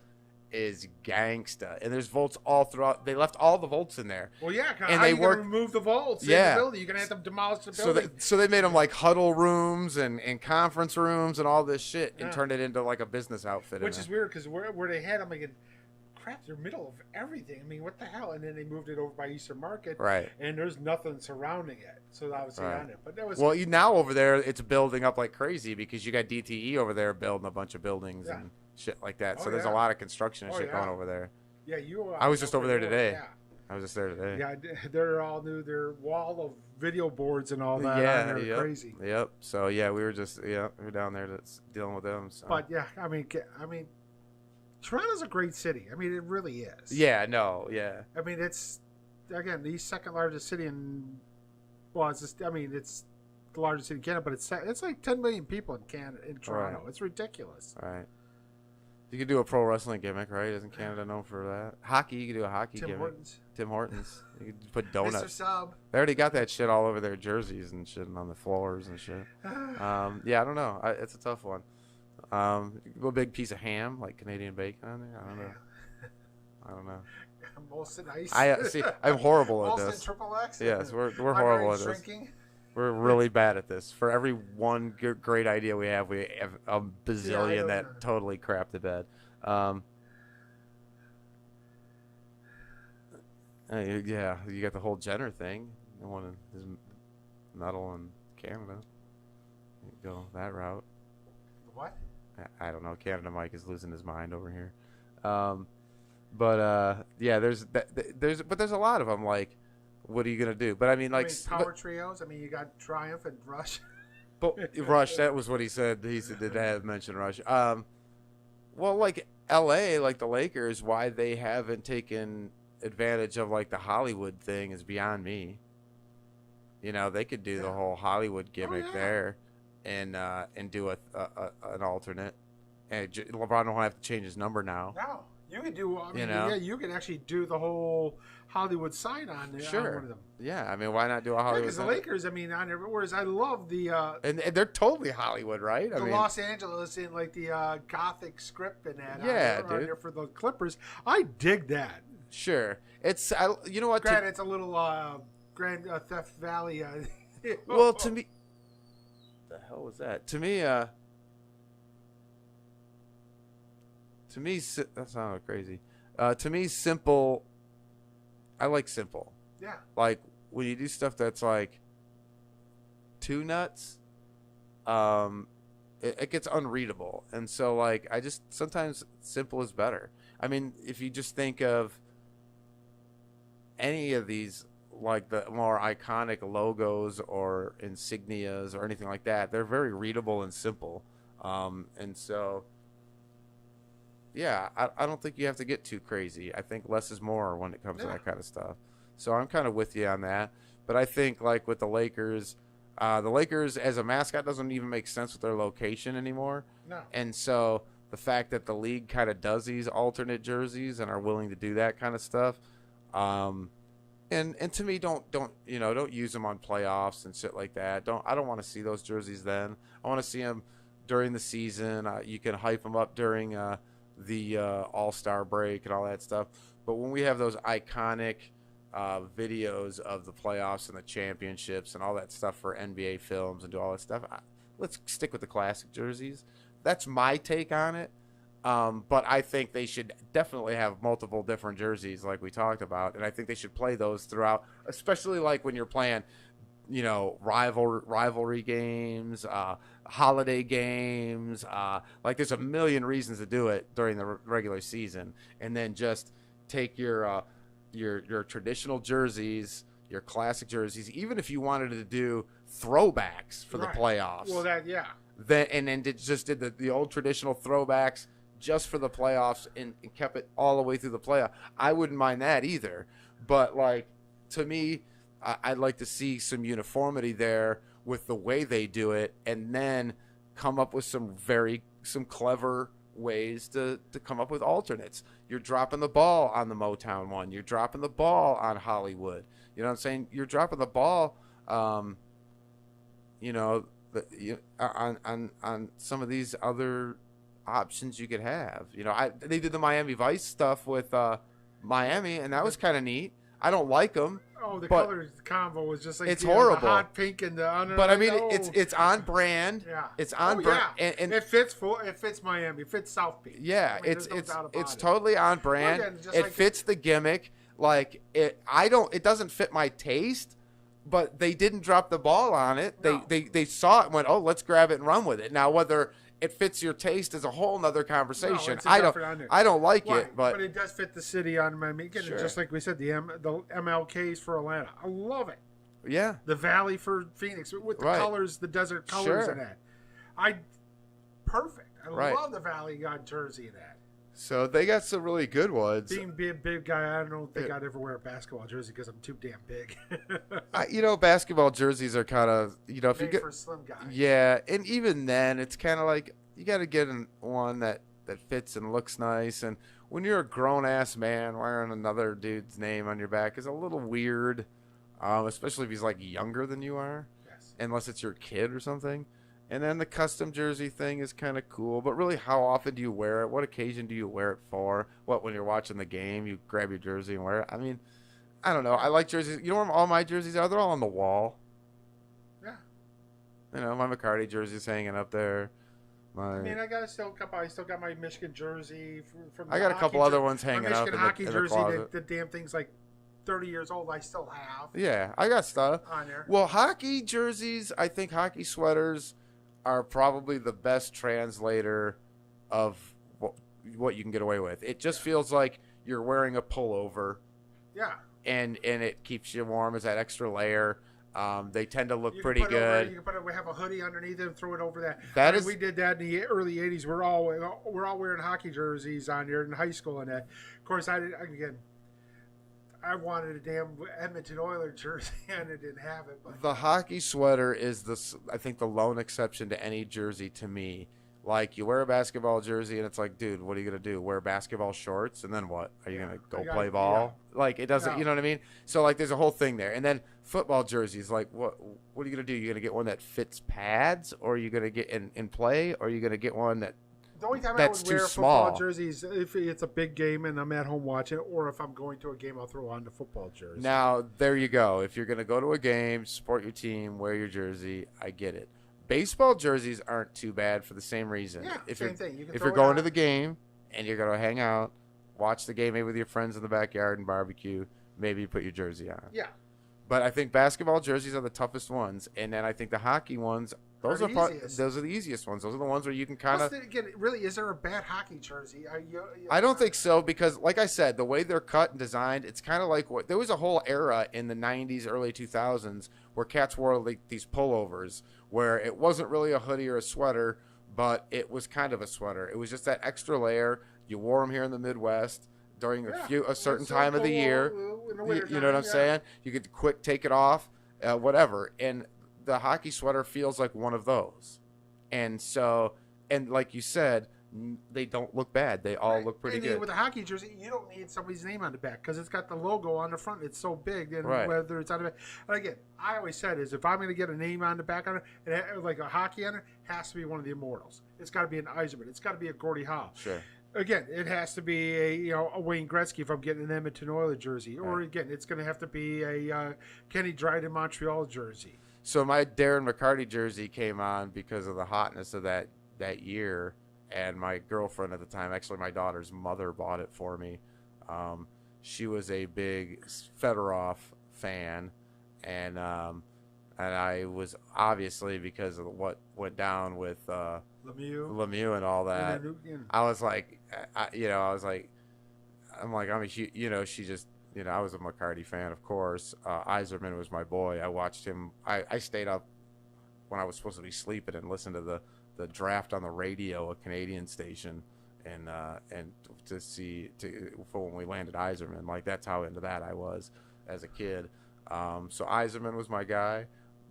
gangsta, and there's vaults all throughout. They left all the vaults in there. Well, yeah, and how they you gonna work. remove the vaults in Yeah. the building? You're gonna have to demolish the building. So they made them like huddle rooms and conference rooms and all this shit, and Yeah. turned it into like a business outfit. Which is weird because where they had them, like, crap, they're middle of everything. I mean, what the hell? And then they moved it over by Eastern Market, right. And there's nothing surrounding it, so obviously Right. on it. But that was Now over there it's building up like crazy because you got DTE over there building a bunch of buildings Yeah. and shit like that. Oh, So there's a yeah. lot of construction and Oh, shit yeah. going over there. Yeah, you. I was just over there today. Yeah. I was just there today. Yeah, they're all new. Their wall of video boards and all that. Yeah, on there, yep, crazy. Yep. So yeah, we were down there that's dealing with them. So. But yeah, I mean, Toronto's a great city. I mean, it really is. Yeah. No. Yeah. I mean, it's again the second largest city in. Well, it's just, I mean, it's the largest city in Canada, but it's like 10 million people in Toronto. Right. It's ridiculous. All right. You could do a pro wrestling gimmick, right? Isn't Canada known for that? Hockey, you could do a hockey Tim gimmick. Hortons, Tim Hortons. You could put Mr. donuts. Sub. They already got that shit all over their jerseys and shit and on the floors and shit. Yeah, I don't know. It's a tough one. A big piece of ham, like Canadian bacon on there. I don't know. Molson Ice. I see. I'm horrible at Molson this. Triple X. Yes, we're horrible at this. Shrinking. We're really bad at this. For every one great idea we have a bazillion that totally crap to bed. Yeah, you got the whole Jenner thing. The one his medal in Canada. You go that route. What? I don't know. Canada Mike is losing his mind over here. Yeah, there's a lot of them. Like, what are you gonna do? But I mean, like power trios. I mean, you got Triumph and Rush. But Rush, that was what he said. He said did have mentioned Rush. Well, like L.A., like the Lakers, why they haven't taken advantage of like the Hollywood thing is beyond me. You know, they could do the whole Hollywood gimmick there, and do an alternate. And LeBron don't have to change his number now. No, you could do. I mean, yeah, you could actually do the whole Hollywood sign on one of them. Yeah, I mean, why not do a Hollywood? Because the Lakers, I mean, on whereas I love the and they're totally Hollywood, right? I mean, Los Angeles in like the Gothic script and that. Yeah, on there for the Clippers. I dig that. Sure, it's you know what? Granted, it's a little Grand Theft Valley. Well, to me, the hell was that? To me, that sounded crazy. To me, simple. I like simple. Yeah. Like when you do stuff that's like too nuts, it gets unreadable, and so like I just sometimes simple is better. I mean, if you just think of any of these, like the more iconic logos or insignias or anything like that, they're very readable and simple, and so. Yeah, I don't think you have to get too crazy. I think less is more when it comes to that kind of stuff. So I'm kind of with you on that. But I think like with the Lakers as a mascot doesn't even make sense with their location anymore. No. And so the fact that the league kind of does these alternate jerseys and are willing to do that kind of stuff, and to me don't use them on playoffs and shit like that. I don't want to see those jerseys then. I want to see them during the season. You can hype them up during the All-Star break and all that stuff. But when we have those iconic videos of the playoffs and the championships and all that stuff for NBA films and do all that stuff, let's stick with the classic jerseys. That's my take on it. But I think they should definitely have multiple different jerseys like we talked about. And I think they should play those throughout, especially like when you're playing rivalry games, holiday games. Like there's a million reasons to do it during the regular season, and then just take your traditional jerseys, your classic jerseys, even if you wanted to do throwbacks for the playoffs. Well, then just did the old traditional throwbacks just for the playoffs and kept it all the way through the playoff. I wouldn't mind that either, but like to me, I'd like to see some uniformity there with the way they do it, and then come up with some clever ways to come up with alternates. You're dropping the ball on the Motown one. You're dropping the ball on Hollywood. You know what I'm saying? You're dropping the ball, on some of these other options you could have. They did the Miami Vice stuff with Miami, and that was kind of neat. I don't like them. Oh, the color combo was just like it's horrible. The hot pink and the under. But I mean, it's on brand. Yeah, it's on brand, and it fits Miami. It fits South Beach. Yeah, I mean, it's totally on brand. It fits the gimmick. Like it doesn't fit my taste, but they didn't drop the ball on it. No. They saw it and went, oh, let's grab it and run with it. Now whether it fits your taste is a whole nother conversation. No, I don't like it, but it does fit the city on Miami. Sure. Just like we said, the MLKs for Atlanta. I love it. Yeah. The Valley for Phoenix with the colors, the desert colors in that. Perfect. I love the Valley on jersey in that. So they got some really good ones. Being a big guy, I don't think I'd ever wear a basketball jersey because I'm too damn big. Basketball jerseys are kind of, if you get for slim guys. Yeah, and even then, it's kind of like you got to get one that fits and looks nice. And when you're a grown ass man wearing another dude's name on your back is a little weird, especially if he's like younger than you are, unless it's your kid or something. And then the custom jersey thing is kind of cool, but really, how often do you wear it? What occasion do you wear it for? What, when you're watching the game, you grab your jersey and wear it? I mean, I don't know. I like jerseys. You know where all my jerseys are? They're all on the wall. Yeah. You know, my McCarty jersey's hanging up there. I mean, I still got my Michigan jersey from. I got a couple other ones hanging up. My Michigan hockey jersey. Closet. The damn thing's like 30 years old. I still have. Yeah, I got stuff on there. Well, hockey jerseys, I think hockey sweaters are probably the best translator of what you can get away with. It just feels like you're wearing a pullover. Yeah. And it keeps you warm as that extra layer. They tend to look pretty good. You can we have a hoodie underneath it and throw it over that. We did that in the early '80s. We're all wearing hockey jerseys on there in high school and that. Of course, I wanted a damn Edmonton Oilers jersey and I didn't have it. But. The hockey sweater is I think the lone exception to any jersey to me. Like, you wear a basketball jersey and it's like, dude, what are you going to do? Wear basketball shorts and then what? Are you going to go play ball? Yeah. Like, it doesn't, you know what I mean? So, like, there's a whole thing there. And then football jerseys, like, what are you going to do? You're going to get one that fits pads, or are you going to get in play, or are you going to get one that the only time that's I would wear small. Football jerseys if it's a big game and I'm at home watching it, or if I'm going to a game, I'll throw on the football jersey. Now, there you go. If you're going to go to a game, support your team, wear your jersey, I get it. Baseball jerseys aren't too bad for the same reason. Yeah, same thing. If you're going to the game and you're going to hang out, watch the game maybe with your friends in the backyard and barbecue, maybe you put your jersey on. Yeah. But I think basketball jerseys are the toughest ones, and then I think the hockey ones, those are the easiest ones. Those are the ones where you can kind of. Again, really, is there a bad hockey jersey? I don't think so, because, like I said, the way they're cut and designed, it's kind of like there was a whole era in the '90s, early 2000s where cats wore like these pullovers, where it wasn't really a hoodie or a sweater, but it was kind of a sweater. It was just that extra layer. You wore them here in the Midwest during a certain time of the year. You know what I'm saying? You could quick take it off, whatever. And the hockey sweater feels like one of those. And so, and like you said, they don't look bad. They all look pretty good. With a hockey jersey, you don't need somebody's name on the back because it's got the logo on the front. It's so big, and whether it's on the back. And again, I always said is if I'm going to get a name on the back on it, like a hockey on it, has to be one of the Immortals. It's got to be an Eiserman. It's got to be a Gordie Howe. Sure. Again, it has to be a Wayne Gretzky if I'm getting an Edmonton Oilers jersey, or again, it's going to have to be a Kenny Dryden Montreal jersey. So my Darren McCarty jersey came on because of the hotness of that year. And my girlfriend at the time, actually my daughter's mother, bought it for me. She was a big Fedorov fan, and I was obviously, because of what went down with Lemieux and all that. I was like, I was a McCarty fan, of course. Eiserman was my boy. I watched him. I stayed up when I was supposed to be sleeping and listened to the draft on the radio, a Canadian station, and for when we landed Eiserman. Like, that's how into that I was as a kid. So Eiserman was my guy,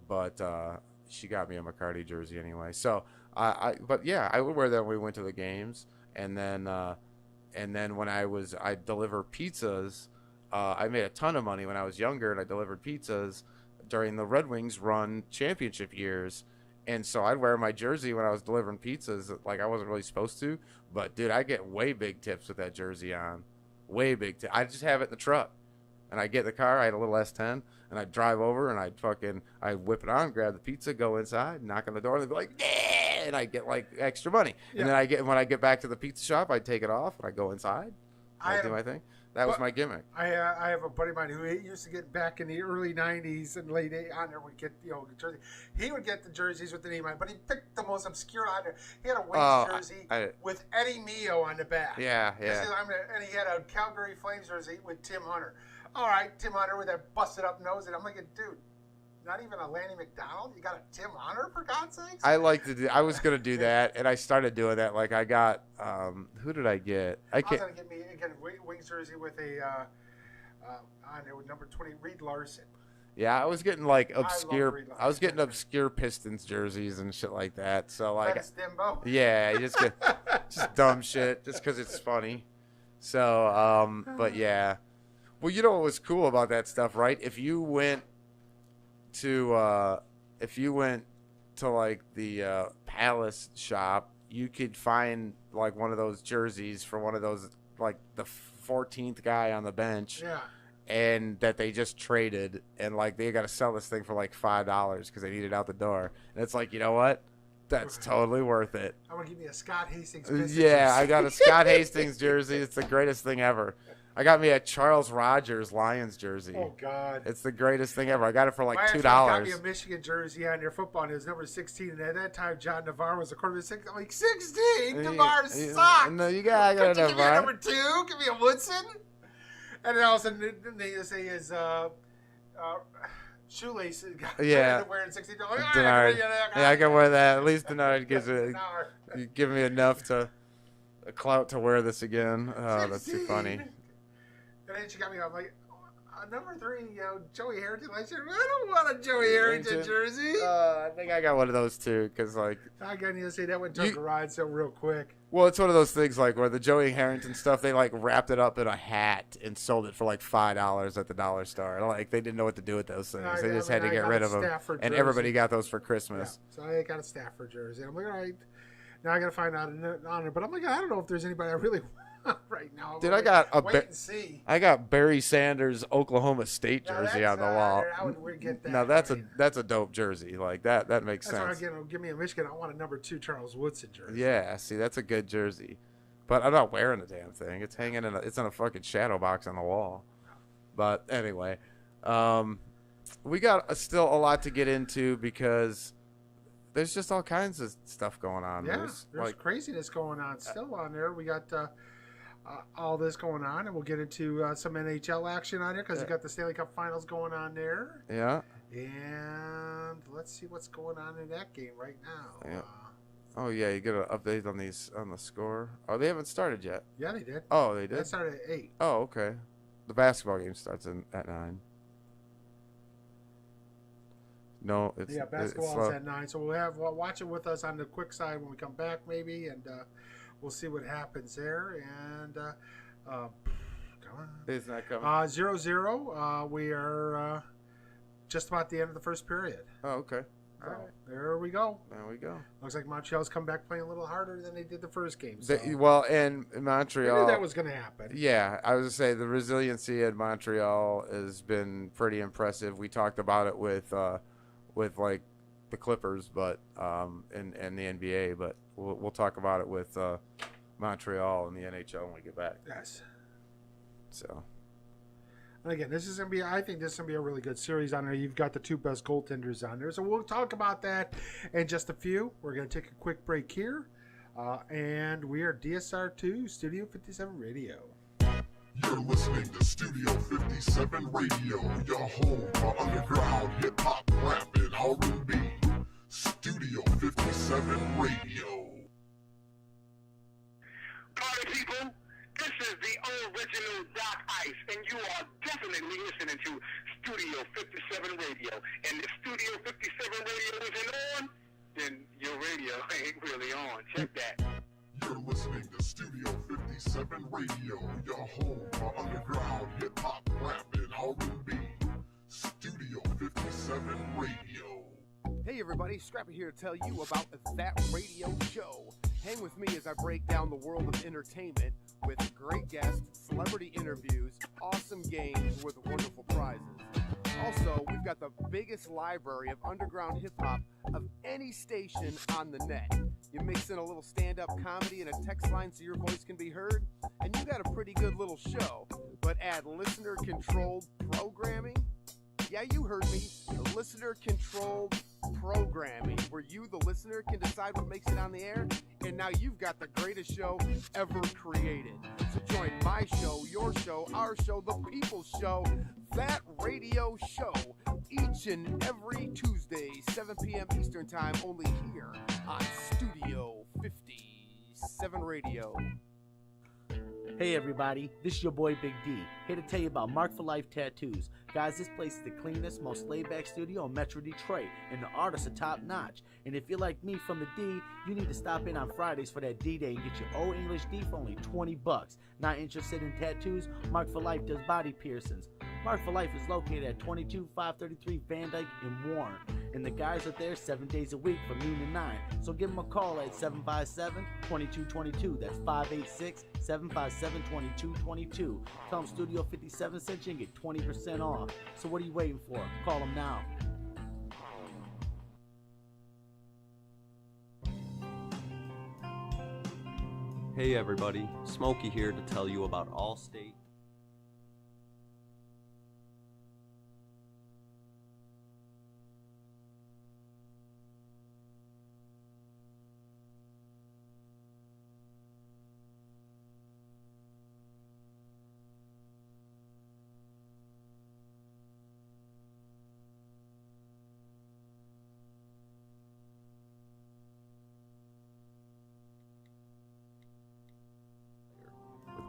but she got me a McCarty jersey anyway. So I would wear that when we went to the games, and then when I deliver pizzas. I made a ton of money when I was younger, and I delivered pizzas during the Red Wings run championship years. And so I'd wear my jersey when I was delivering pizzas, like I wasn't really supposed to. But, dude, I get way big tips with that jersey on. Way big tips. I just have it in the truck. And I get in the car. I had a little S10. And I'd drive over, and I'd whip it on, grab the pizza, go inside, knock on the door, and they'd be like, yeah! And I'd get, like, extra money. Yeah. And then when I get back to the pizza shop, I'd take it off, and I'd go inside. I'd do my thing. That was my gimmick. I have a buddy of mine who used to get back in the early '90s and late on there would get jersey. He would get the jerseys with the name on it, but he picked the most obscure on there. He had a Wings jersey with Eddie Mio on the back. Yeah. And he had a Calgary Flames jersey with Tim Hunter. All right, Tim Hunter with that busted up nose, and I'm like, dude. Not even a Lanny McDonald? You got a Tim Hunter, for God's sakes? I was going to do that, and I started doing that. Like, I got, who did I get? I was going to get me a Wings jersey with on there with number 20, Reed Larson. Yeah, I was getting, like, obscure Pistons jerseys and shit like that. So, like, Stimbo. Yeah, you just get just dumb shit just because it's funny. So, but yeah. Well, you know what was cool about that stuff, right? If you went to like the Palace shop, you could find like one of those jerseys for one of those, like the 14th guy on the bench. Yeah. And that they just traded, and like they got to sell this thing for like $5 because they need it out the door. And it's like, you know what? That's totally worth it. I'm gonna give me a Scott Hastings. Yeah, I got a Scott Hastings jersey. It's the greatest thing ever. I got me a Charles Rogers Lions jersey. Oh God, it's the greatest thing ever. I got it for like $2. Got me a Michigan jersey on your football, and it was number 16. And at that time, John Navarre was a quarterback. I'm like 16. Navarre sucks. No, I got a Navarre. Give me a number 2. Give me a Woodson. And then all of a sudden, they say his shoelace got wearing 16. Like, Denard. I can wear that. At least Denard gives it. Give me enough to a clout to wear this again. Oh, that's too funny. And then she got me. I'm like, number 3, Joey Harrington. I said, I don't want a Joey Harrington jersey. I think I got one of those too, because like I got to say that went to a garage sale real quick. Well, it's one of those things like where the Joey Harrington stuff, they like wrapped it up in a hat and sold it for like $5 at the dollar store. Like they didn't know what to do with those things. They just had to get rid of them. And everybody got those for Christmas. Yeah. So I got a Stafford jersey. I'm like, all right, now I got to find out on it. But I'm like, I don't know if there's anybody I really want right now. Dude, I got Barry Sanders Oklahoma State jersey on the wall. I would get that. Now that's a dope jersey. Like that makes sense. Give me a Michigan. I want a number 2 Charles Woodson jersey. Yeah, see, that's a good jersey. But I'm not wearing the damn thing. It's hanging it's in a fucking shadow box on the wall. But anyway, we got still a lot to get into because there's just all kinds of stuff going on. Yeah, there's craziness going on still on there. We got all this going on, and we'll get into some NHL action on there because you got the Stanley Cup Finals going on there. Yeah. And let's see what's going on in that game right now. Yeah. Oh yeah, you get an update on the score. Oh, they haven't started yet. Yeah, they did. Oh, they did. That started at 8. Oh, okay. The basketball game starts at 9. No, basketball is at 9. So we'll watch it with us on the quick side when we come back, maybe, and we'll see what happens there. And come on. It's not coming. 0-0. We are just about the end of the first period. Oh, okay. All right. There we go. There we go. Looks like Montreal's come back playing a little harder than they did the first game. So. And Montreal. I knew that was going to happen. Yeah, I was going to say the resiliency at Montreal has been pretty impressive. We talked about it with like the Clippers, but and the NBA, but we'll talk about it with Montreal and the NHL when we get back. Yes. So. And again, I think this is gonna be a really good series on there. You've got the 2 best goaltenders on there, so we'll talk about that in just a few. We're gonna take a quick break here, and we are DSR2 Studio 57 Radio. You're listening to Studio 57 Radio, your home for underground hip hop, rap, and R&B. Studio 57 Radio. Party people, this is the original Doc Ice, and you are definitely listening to Studio 57 Radio. And if Studio 57 Radio isn't on, then your radio ain't really on. Check that. You're listening to Studio 57 Radio, your home for underground hip hop, rap, and R&B. Studio 57 Radio. Hey everybody, Scrappy here to tell you about That Radio Show. Hang with me as I break down the world of entertainment with great guests, celebrity interviews, awesome games with wonderful prizes. Also, we've got the biggest library of underground hip-hop of any station on the net. You mix in a little stand-up comedy and a text line so your voice can be heard, and you got a pretty good little show. But add listener-controlled programming? Yeah, you heard me. Listener-controlled programming, where you, the listener, can decide what makes it on the air, and now you've got the greatest show ever created. So join my show, your show, our show, the people's show, That Radio Show, each and every Tuesday, 7 p.m. Eastern Time, only here on Studio 57 Radio. Hey everybody, this is your boy Big D, here to tell you about Mark for Life Tattoos. Guys, this place is the cleanest, most laid-back studio in Metro Detroit, and the artists are top-notch. And if you're like me from the D, you need to stop in on Fridays for that D-Day and get your old English D for only $20. Not interested in tattoos? Mark for Life does body piercings. Mark for Life is located at 22533 Van Dyke in Warren. And the guys are there 7 days a week from noon to 9. So give them a call at 757-2222. That's 586-757-2222. Tell them Studio 57 sent you and get 20% off. So what are you waiting for? Call them now. Hey everybody, Smokey here to tell you about Allstate.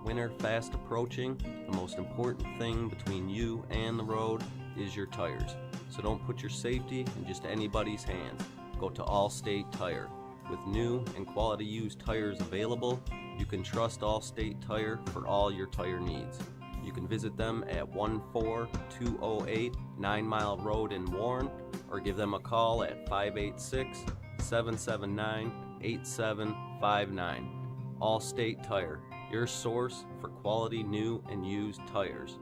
Winter fast approaching, the most important thing between you and the road is your tires. So don't put your safety in just anybody's hands. Go to Allstate Tire. With new and quality used tires available, you can trust Allstate Tire for all your tire needs. You can visit them at 14208 9 Mile Road in Warren, or give them a call at 586-779-8759. Allstate Tire, your source for quality new and used tires.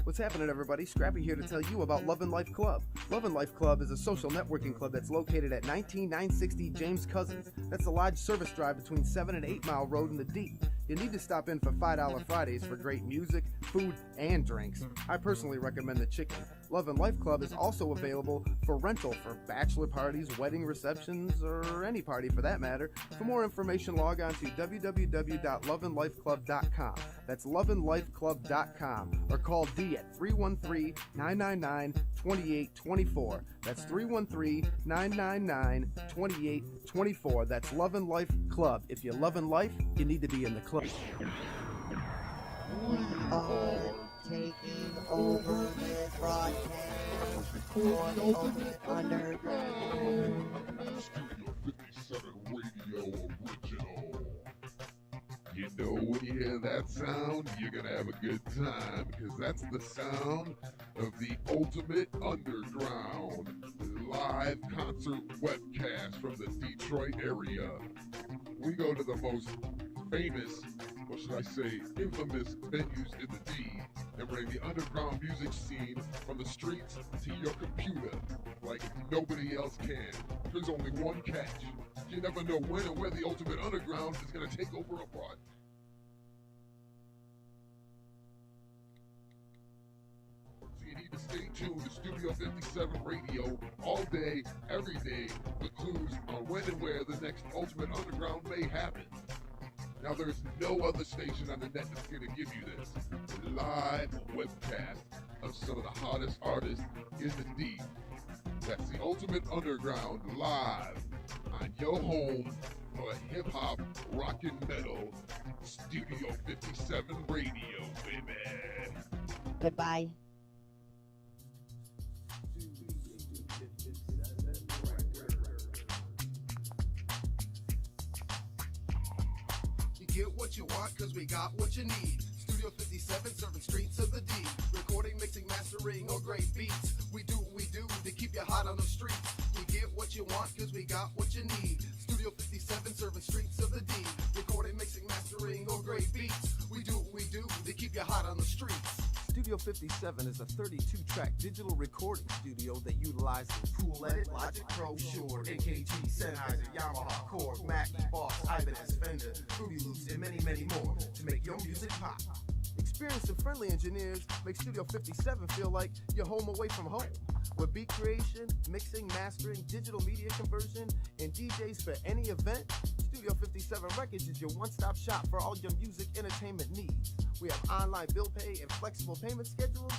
What's happening, everybody? Scrappy here to tell you about Love and Life Club. Love and Life Club is a social networking club that's located at 19960 James Cousins. That's the Lodge Service Drive between 7 and 8 Mile Road in the D. You need to stop in for $5 Fridays for great music, food, and drinks. I personally recommend the chicken. Love and Life Club is also available for rental for bachelor parties, wedding receptions, or any party for that matter. For more information, log on to www.loveandlifeclub.com. That's loveandlifeclub.com, or call D at 313-999-2824. That's 313-999-2824. That's Love and Life Club. If you love and life, you need to be in the club. We are taking over this broadcast for the Ultimate Underground. Studio 57 Radio Original. You know, when you hear that sound, you're gonna have a good time, because that's the sound of the Ultimate Underground live concert webcast from the Detroit area. We go to the most famous, or should I say infamous, venues in the D, and bring the underground music scene from the streets to your computer like nobody else can. There's only one catch. You never know when and where the Ultimate Underground is going to take over a broad. So you need to stay tuned to Studio 57 Radio all day, every day, for clues on when and where the next Ultimate Underground may happen. Now, there's no other station on the net that's going to give you this live webcast of some of the hottest artists in the D. That's the Ultimate Underground live on your home for hip-hop, rock and metal, Studio 57 Radio, baby. Goodbye. Get what you want, cause we got what you need. Studio 57, serving streets of the D. Recording, mixing, mastering, or great beats. We do what we do to keep you hot on the streets. You get what you want, cause we got what you need. Studio 57, serving streets of the D. Recording, mixing, mastering, or great beats. We do what we do to keep you hot on the streets. Studio 57 is a 32-track digital recording studio that utilizes Cool Edit, Logic Pro, Shure, AKG, Sennheiser, Yamaha, Korg, Mackie, Boss, Ibanez, Fender, Fruity Loops, and many, many more to make your music pop. Experienced and friendly engineers make Studio 57 feel like you're home away from home. With beat creation, mixing, mastering, digital media conversion, and DJs for any event, Studio 57 Records is your one-stop shop for all your music entertainment needs. We have online bill pay and flexible payment schedules.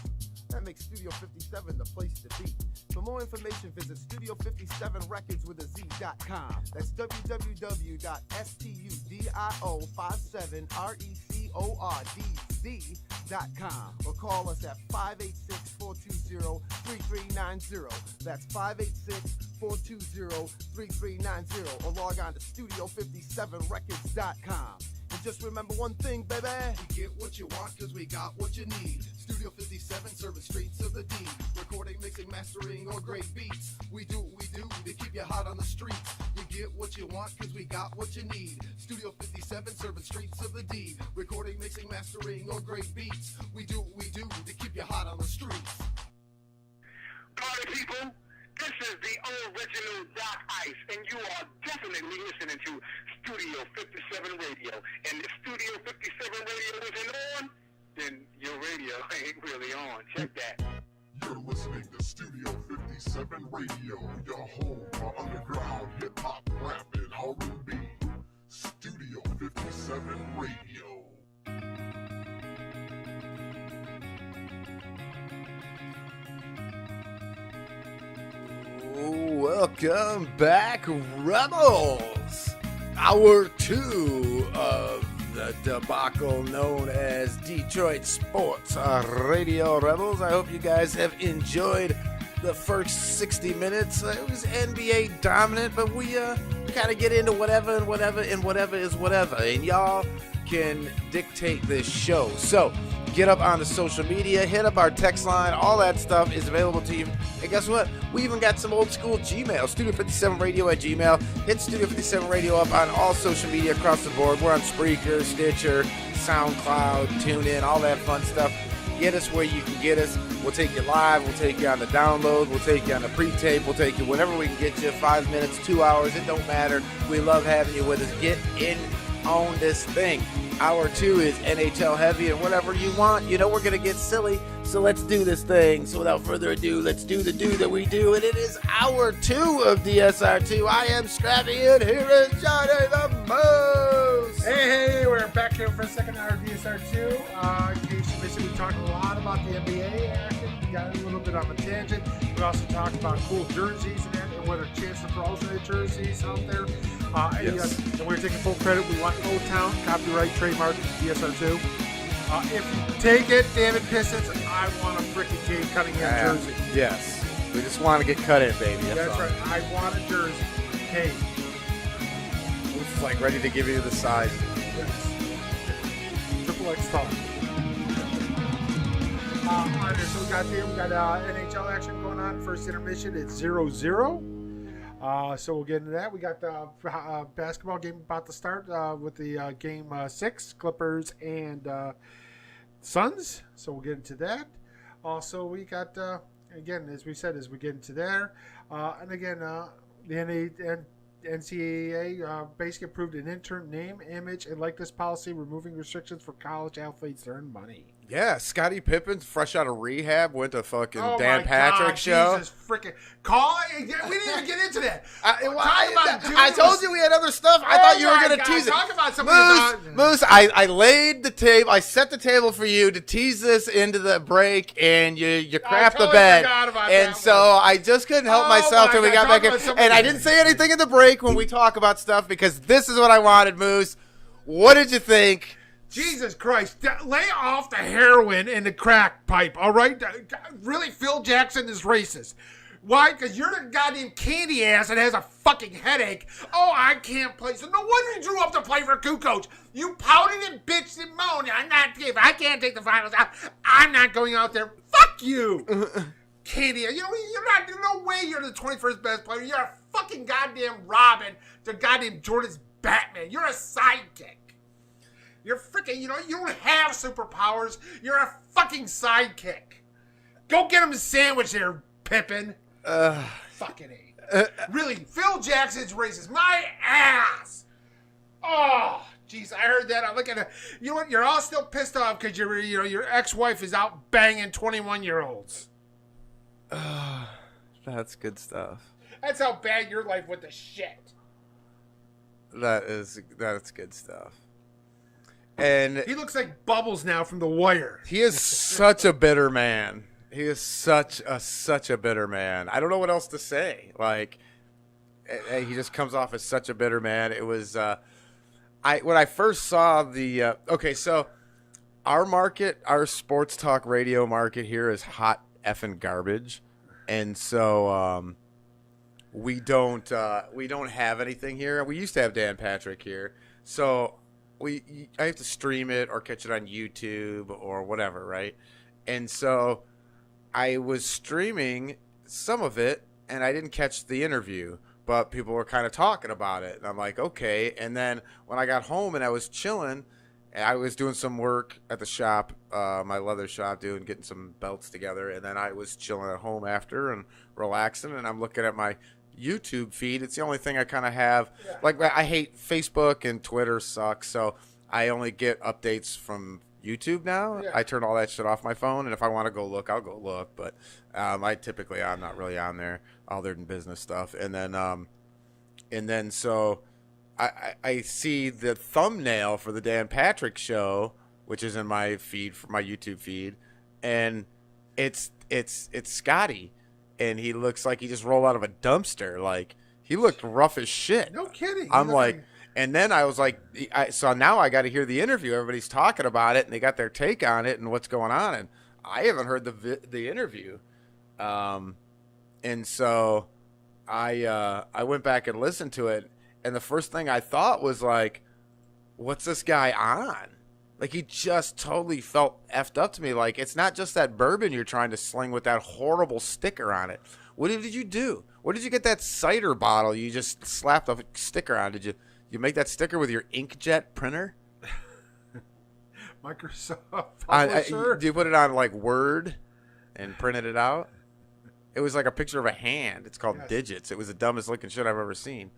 That makes Studio 57 the place to be. For more information, visit Studio57records.com. That's www.studio57records.com, or call us at 586-420-3390. That's 586-420-3390, or log on to Studio57records.com. Just remember one thing, baby. You get what you want cause we got what you need. Studio 57 serving streets of the D. Recording, mixing, mastering on great beats. We do what we do to keep you hot on the streets. You get what you want cause we got what you need. Studio 57 serving streets of the D. Recording, mixing, mastering on great beats. We do what we do to keep you hot on the streets. Party people, this is the original Doc Ice, and you are definitely listening to Studio 57 Radio. And if Studio 57 Radio isn't on, then your radio ain't really on. Check that. You're listening to Studio 57 Radio, your home for underground hip-hop, rap, and R&B. Studio 57 Radio. Welcome back, Rebels! Hour 2 of the debacle known as Detroit Sports Radio Rebels. I hope you guys have enjoyed the first 60 minutes. It was NBA dominant, but we kind of get into whatever and whatever and whatever is whatever. And y'all can dictate this show. So get up on the social media, hit up our text line. All that stuff is available to you. And guess what? We even got some old school Gmail, Studio57Radio at Gmail. Hit Studio 57 Radio up on all social media across the board. We're on Spreaker, Stitcher, SoundCloud, TuneIn, all that fun stuff. Get us where you can get us. We'll take you live. We'll take you on the download. We'll take you on the pre-tape. We'll take you whenever we can get you. 5 minutes, 2 hours. It don't matter. We love having you with us. Get in on this thing. Hour 2 is NHL heavy and whatever you want. You know we're going to get silly, so let's do this thing. So without further ado, let's do the do that we do. And it is hour 2 of DSR2. I am Scrappy, and here is Johnny the Moose. Hey, we're back here for a second hour of DSR2. In case you missed it, we talked a lot about the NBA action. We got a little bit on a tangent. We also talked about cool jerseys and whether Chance the Pros and the jerseys out there. Yes. And we're taking full credit. We want Old Town, copyright, trademark, DSR2. If you take it, damn it, Pistons, I want a freaking Cade Cunningham jersey. Yes. We just want to get cut in, baby. That's all. Right. I want a jersey. Cade. Moose is like ready to give you the size. Yes. Triple X tall. All right, so we got NHL action going on. First intermission, it's 0-0. So we'll get into that. We got the basketball game about to start with the game 6, Clippers and Suns. So we'll get into that. Also, we got, again, as we said, as we get into there. And again, the NCAA basically approved an interim name, image, and likeness policy, removing restrictions for college athletes to earn money. Yeah, Scottie Pippen, fresh out of rehab, went to fucking Oh Dan my Patrick God, show. Jesus freaking call! We didn't even get into that. I told you we had other stuff. I thought you were going to tease it. Talk about something. Moose, I laid the table. I set the table for you to tease this into the break, and you crapped the totally bed. forgot about And that so one. I just couldn't help Oh myself my till we God, got talk back about in. something. And I didn't say anything in the break when we talk about stuff because this is what I wanted, Moose. What did you think? Jesus Christ. Lay off the heroin and the crack pipe, all right? Really, Phil Jackson is racist. Why? Because you're the goddamn candy ass that has a fucking headache. Oh, I can't play. So no wonder you drew up to play for Kukoc. You pouted and bitched and moaned. I can't take the finals. I'm not going out there. Fuck you. Candy. You're not, no way you're the 21st best player. You're a fucking goddamn Robin to goddamn Jordan's Batman. You're a sidekick. You're freaking, you don't have superpowers. You're a fucking sidekick. Go get him a sandwich there, Pippin. Fucking A. Really, Phil Jackson's racist. My ass. Oh, jeez, I heard that. I'm looking at, you know what? You're all still pissed off because your ex-wife is out banging 21-year-olds. That's good stuff. That's how bad your life with the shit. That's good stuff. And he looks like Bubbles now from The Wire. He is such a bitter man. He is such a bitter man. I don't know what else to say. Like, he just comes off as such a bitter man. It was, when I first saw the, so our market, our sports talk radio market here is hot effing garbage. And so, we don't have anything here. We used to have Dan Patrick here. So I have to stream it or catch it on YouTube or whatever, right? And so I was streaming some of it, and I didn't catch the interview, but people were kind of talking about it, and I'm like, okay. And then when I got home and I was chilling, and I was doing some work at the shop, my leather shop, getting some belts together, and then I was chilling at home after and relaxing, and I'm looking at my YouTube feed. It's the only thing I kind of have. Yeah. Like, I hate Facebook and Twitter sucks, so I only get updates from YouTube now. Yeah. I turn all that shit off my phone, and if I want to go look, I'll go look. But I'm not really on there other than business stuff. And then so I see the thumbnail for the Dan Patrick Show, which is in my feed, for my YouTube feed, and it's Scotty, and he looks like he just rolled out of a dumpster. Like, he looked rough as shit. No kidding. I'm like. And then I was like, so now I got to hear the interview. Everybody's talking about it, and they got their take on it and what's going on. And I haven't heard the interview. And so I went back and listened to it. And the first thing I thought was like, what's this guy on? Like, he just totally felt effed up to me. Like, it's not just that bourbon you're trying to sling with that horrible sticker on it. What did you do? Where did you get that cider bottle you just slapped a sticker on? Did you make that sticker with your inkjet printer? Microsoft Publisher? Do you put it on like Word and printed it out? It was like a picture of a hand. It's called Digits. It was the dumbest looking shit I've ever seen.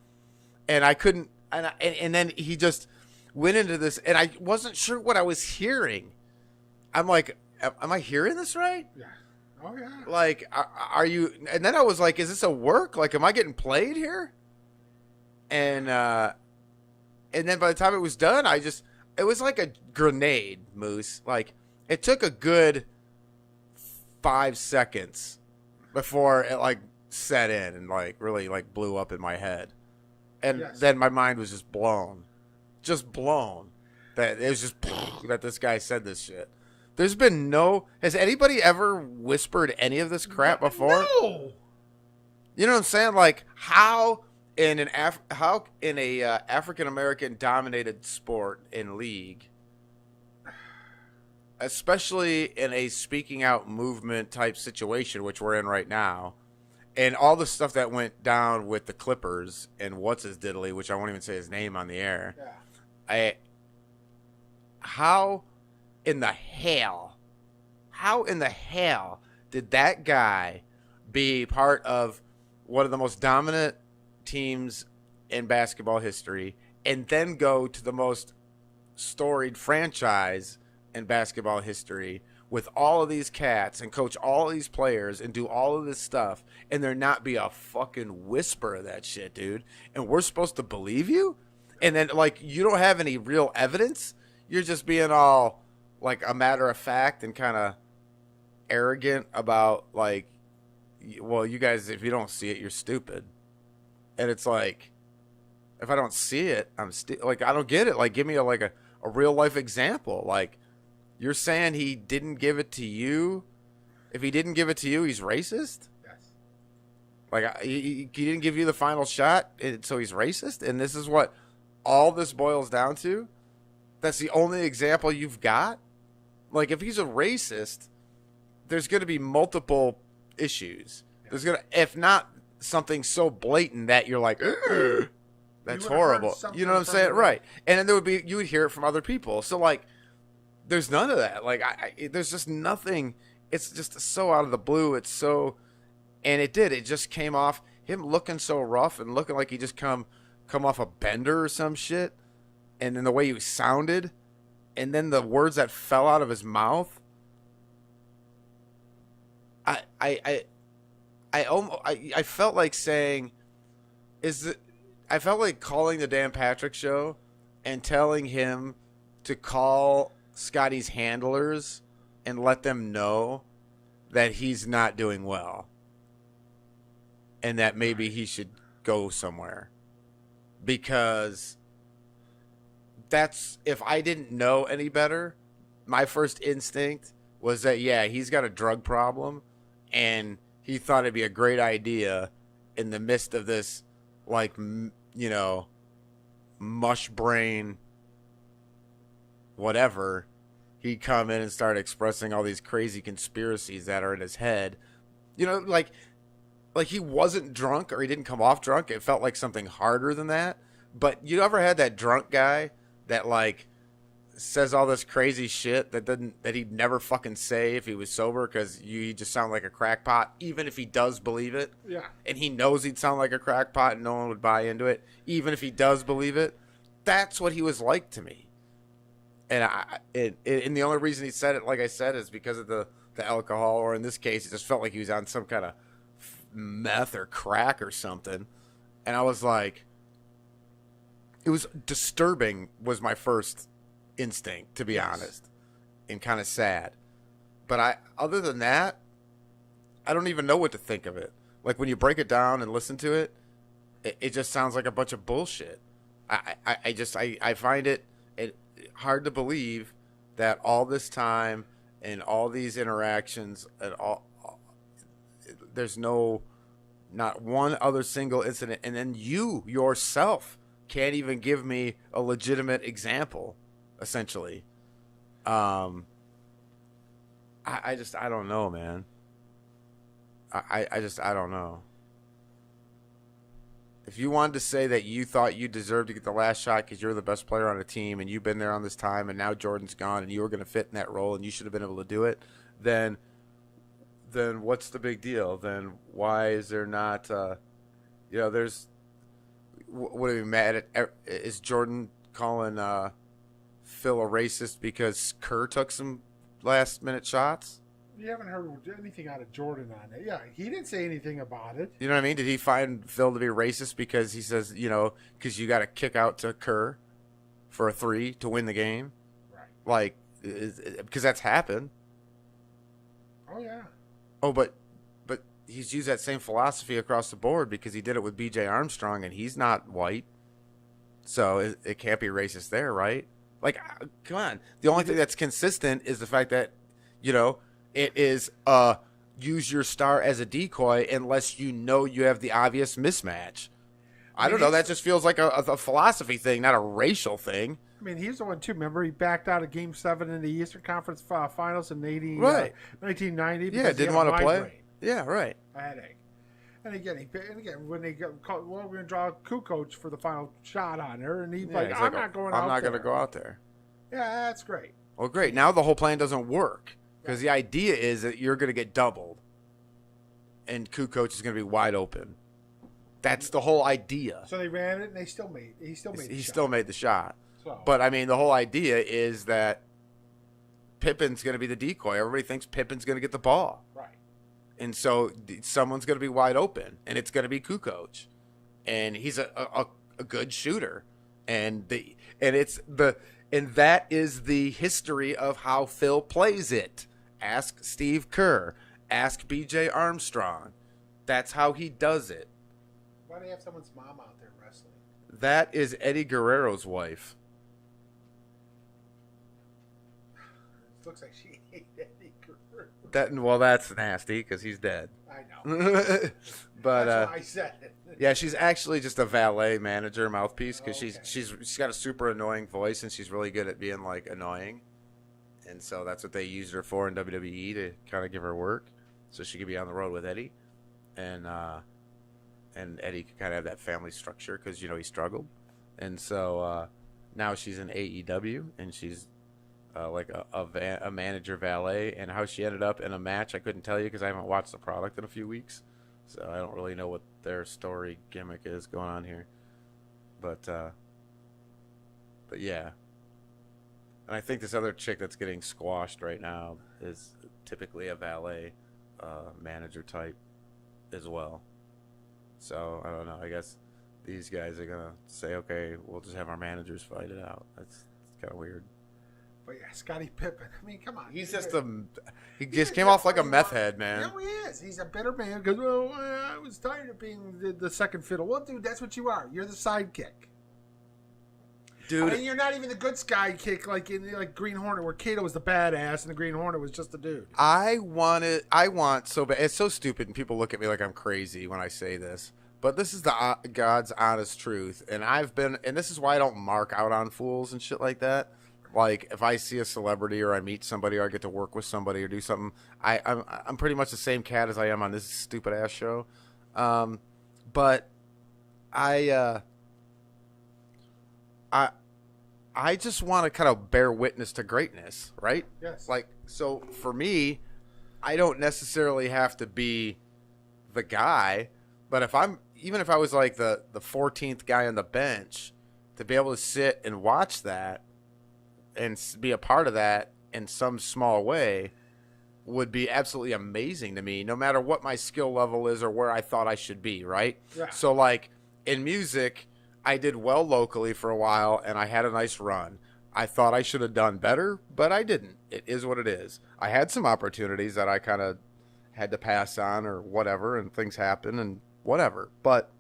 And I couldn't. And then he just went into this, and I wasn't sure what I was hearing. I'm like, am I hearing this right? Yeah. Oh yeah. Like, are you? And then I was like, is this a work? Like, am I getting played here? And then by the time it was done, it was like a grenade, Moose. Like, it took a good 5 seconds before it like set in and like really like blew up in my head. And then my mind was just blown. That it was just that this guy said this shit. Has anybody ever whispered any of this crap before? No. You know what I'm saying? Like, how in a African American dominated sport and league, especially in a speaking out movement type situation, which we're in right now, and all the stuff that went down with the Clippers and what's his diddly, which I won't even say his name on the air. Yeah. How in the hell did that guy be part of one of the most dominant teams in basketball history and then go to the most storied franchise in basketball history with all of these cats and coach all of these players and do all of this stuff and there not be a fucking whisper of that shit, dude? And we're supposed to believe you? And then, like, you don't have any real evidence? You're just being all, like, a matter of fact and kind of arrogant about, like, well, you guys, if you don't see it, you're stupid. And it's like, if I don't see it, like, I don't get it. Like, give me a real life example. Like, you're saying he didn't give it to you? If he didn't give it to you, he's racist? Yes. Like, he didn't give you the final shot, so he's racist? And this is what all this boils down to? That's the only example you've got? Like, if he's a racist, there's going to be multiple issues. There's going to, if not something so blatant that you're like, that's horrible. You know what I'm saying? Right. And then you would hear it from other people. So, like, there's none of that. Like, there's just nothing. It's just so out of the blue. It's so, and it just came off him looking so rough and looking like he just come off a bender or some shit. And then the way he sounded, and then the words that fell out of his mouth. I felt like saying, I felt like calling the Dan Patrick Show and telling him to call Scotty's handlers and let them know that he's not doing well and that maybe he should go somewhere. Because if I didn't know any better, my first instinct was that, yeah, he's got a drug problem and he thought it'd be a great idea in the midst of this, like, you know, mush brain whatever, he'd come in and start expressing all these crazy conspiracies that are in his head. You know, like he wasn't drunk or he didn't come off drunk. It felt like something harder than that. But you ever had that drunk guy that like says all this crazy shit that he'd never fucking say if he was sober because you just sound like a crackpot, even if he does believe it. Yeah. And he knows he'd sound like a crackpot and no one would buy into it, even if he does believe it. That's what he was like to me. And and the only reason he said it, like I said, is because of the alcohol, or in this case, it just felt like he was on some kind of meth or crack or something. And I was like, it was disturbing was my first instinct, to be honest, and kind of sad. But other than that, I don't even know what to think of it. Like when you break it down and listen to it, it just sounds like a bunch of bullshit. I find it hard to believe that all this time and all these interactions and all there's not one other single incident, and then you yourself can't even give me a legitimate example, essentially. I don't know, man. I don't know. If you wanted to say that you thought you deserved to get the last shot because you're the best player on the team and you've been there on this time and now Jordan's gone and you were going to fit in that role and you should have been able to do it, then what's the big deal? Then why is there not, there's, what are you mad at? Is Jordan calling Phil a racist because Kerr took some last minute shots? You haven't heard anything out of Jordan on it. Yeah, he didn't say anything about it. You know what I mean? Did he find Phil to be racist because he says, because you got to kick out to Kerr for a 3 to win the game? Right. Like, because that's happened. Oh, yeah. Oh, but he's used that same philosophy across the board because he did it with B.J. Armstrong, and he's not white. So it can't be racist there, right? Like, come on. The only thing that's consistent is the fact that, it is use your star as a decoy unless you know you have the obvious mismatch. I don't know. That just feels like a philosophy thing, not a racial thing. I mean, he's the one, too. Remember, he backed out of Game 7 in the Eastern Conference Finals in 1990. Yeah, didn't want to play. Yeah, right. A headache. And again, when they got called, we're going to draw a Kukoc for the final shot on her, and he's like, I'm not going to go out there. Yeah, that's great. Well, great. Now the whole plan doesn't work because the idea is that you're going to get doubled, and Kukoc is going to be wide open. That's the whole idea. So they ran it, and he still made the shot. So. But, I mean, the whole idea is that Pippen's going to be the decoy. Everybody thinks Pippen's going to get the ball. Right. And so someone's going to be wide open, and it's going to be Kukoc. And he's a good shooter. And that is the history of how Phil plays it. Ask Steve Kerr. Ask B.J. Armstrong. That's how he does it. Why do you have someone's mom out there wrestling? That is Eddie Guerrero's wife. It looks like she ate Eddie Guerrero. That's nasty because he's dead. I know. But that's why I said it. Yeah, she's actually just a valet manager mouthpiece because she's got a super annoying voice and she's really good at being like annoying, and so that's what they used her for in WWE to kind of give her work, so she could be on the road with Eddie, and Eddie could kind of have that family structure because he struggled, and so now she's in AEW and she's like a manager valet, and how she ended up in a match I couldn't tell you because I haven't watched the product in a few weeks. So I don't really know what their story gimmick is going on here, but yeah. And I think this other chick that's getting squashed right now is typically a valet manager type as well. So I don't know. I guess these guys are gonna say, okay, we'll just have our managers fight it out. It's kind of weird. But yeah, Scottie Pippen. I mean, come on. He just came off like a meth head, man. No, he is. He's a bitter man because, I was tired of being the second fiddle. Well, dude, that's what you are. You're the sidekick. Dude. And you're not even the good sidekick like in Green Hornet, where Kato was the badass and the Green Hornet was just a dude. I want so bad. It's so stupid, and people look at me like I'm crazy when I say this. But this is the God's honest truth. And and this is why I don't mark out on fools and shit like that. Like if I see a celebrity or I meet somebody or I get to work with somebody or do something, I'm pretty much the same cat as I am on this stupid ass show. But I just want to kind of bear witness to greatness, right? Yes. Like, so for me, I don't necessarily have to be the guy, but even if I was like the 14th guy on the bench, to be able to sit and watch that and be a part of that in some small way would be absolutely amazing to me, no matter what my skill level is or where I thought I should be, right? Yeah. So like in music, I did well locally for a while and I had a nice run. I thought I should have done better, but I didn't. It is what it is. I had some opportunities that I kind of had to pass on or whatever, and things happen and whatever. But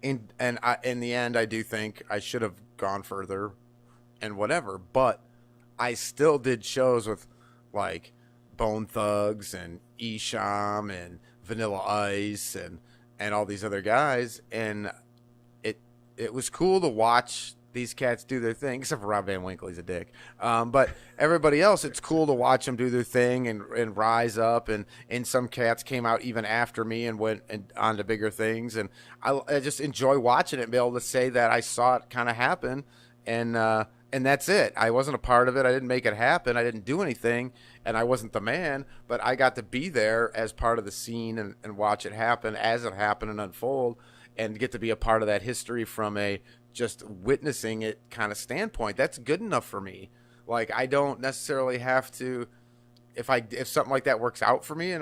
in the end, I do think I should have gone further and whatever. But I still did shows with like Bone Thugs and Esham and Vanilla Ice and all these other guys, and it was cool to watch these cats do their thing, except for Rob Van Winkle, he's a dick. But everybody else, it's cool to watch them do their thing and rise up. And some cats came out even after me and went on to bigger things. And I just enjoy watching it and be able to say that I saw it kind of happen. And that's it. I wasn't a part of it. I didn't make it happen. I didn't do anything. And I wasn't the man. But I got to be there as part of the scene and watch it happen as it happened and unfold. And get to be a part of that history from a just witnessing it kind of standpoint. That's good enough for me. Like I don't necessarily have to, if something like that works out for me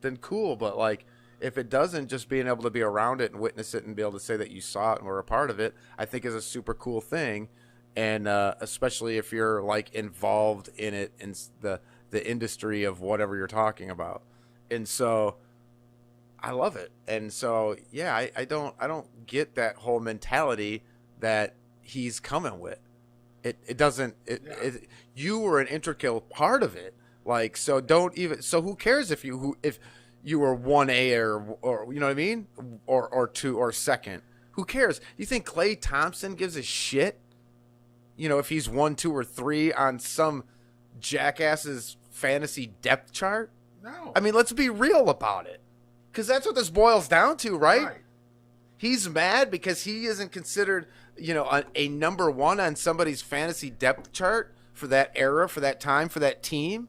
then cool. But like if it doesn't, just being able to be around it and witness it and be able to say that you saw it and were a part of it, I think is a super cool thing. And especially if you're like involved in it in the industry of whatever you're talking about. And so I love it. And so, yeah, I don't get that whole mentality that he's coming with. It doesn't, you were an integral part of it. Like, so who cares if you were 1A or you know what I mean? Or 2 or second, who cares? You think Klay Thompson gives a shit? You know, if he's 1, 2 or 3 on some jackass's fantasy depth chart? No. I mean, let's be real about it. Because that's what this boils down to, right? He's mad because he isn't considered, you know, a number 1 on somebody's fantasy depth chart for that era, for that time, for that team.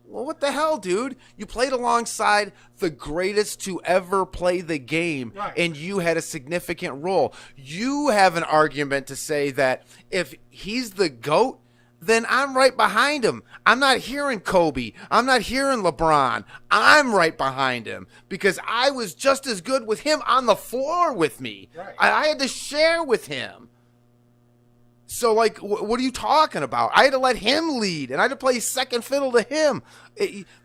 Well, what the hell, dude? You played alongside the greatest to ever play the game, and you had a significant role. You have an argument to say that if he's the GOAT, then I'm right behind him. I'm not hearing Kobe. I'm not hearing LeBron. I'm right behind him because I was just as good with him on the floor with me. Right. I had to share with him. So, like, what are you talking about? I had to let him lead, and I had to play second fiddle to him.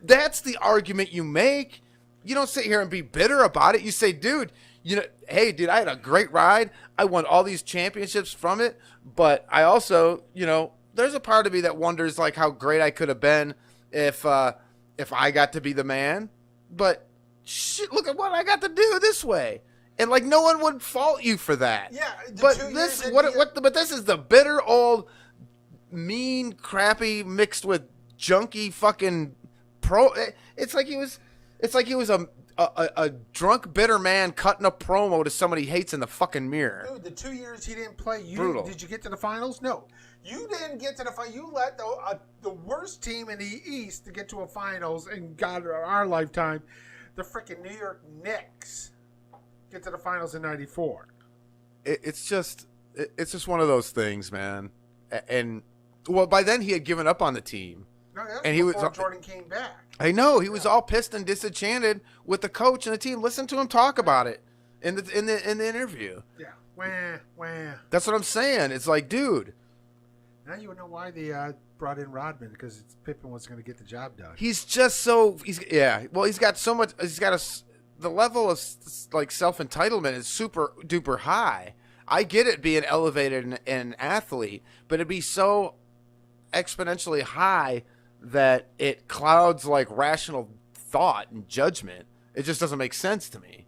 That's the argument you make. You don't sit here and be bitter about it. You say, dude, you know, hey, dude, I had a great ride. I won all these championships from it, but I also, you know, there's a part of me that wonders like how great I could have been if I got to be the man. But shit, look at what I got to do this way, and like no one would fault you for that. Yeah, but this is the bitter old, mean, crappy mixed with junky fucking pro. It's like he was a drunk, bitter man cutting a promo to somebody he hates in the fucking mirror. Dude, the 2 years he didn't play, Brutal. Did you get to the finals? No. You didn't get to the final. You let the worst team in the East to get to a finals in our lifetime, the freaking New York Knicks, get to the finals in '94. It's just one of those things, man. And well, by then he had given up on the team. No, and he was Jordan came back. I know he was all pissed and disenchanted with the coach and the team. Listen to him talk about it in the interview. Yeah, wah. That's what I'm saying. It's like, dude. Now you know why they brought in Rodman, because Pippen was going to get the job done. He's just so he's got so much. The level of like self entitlement is super duper high. I get it being elevated in an athlete, but it'd be so exponentially high that it clouds like rational thought and judgment. It just doesn't make sense to me.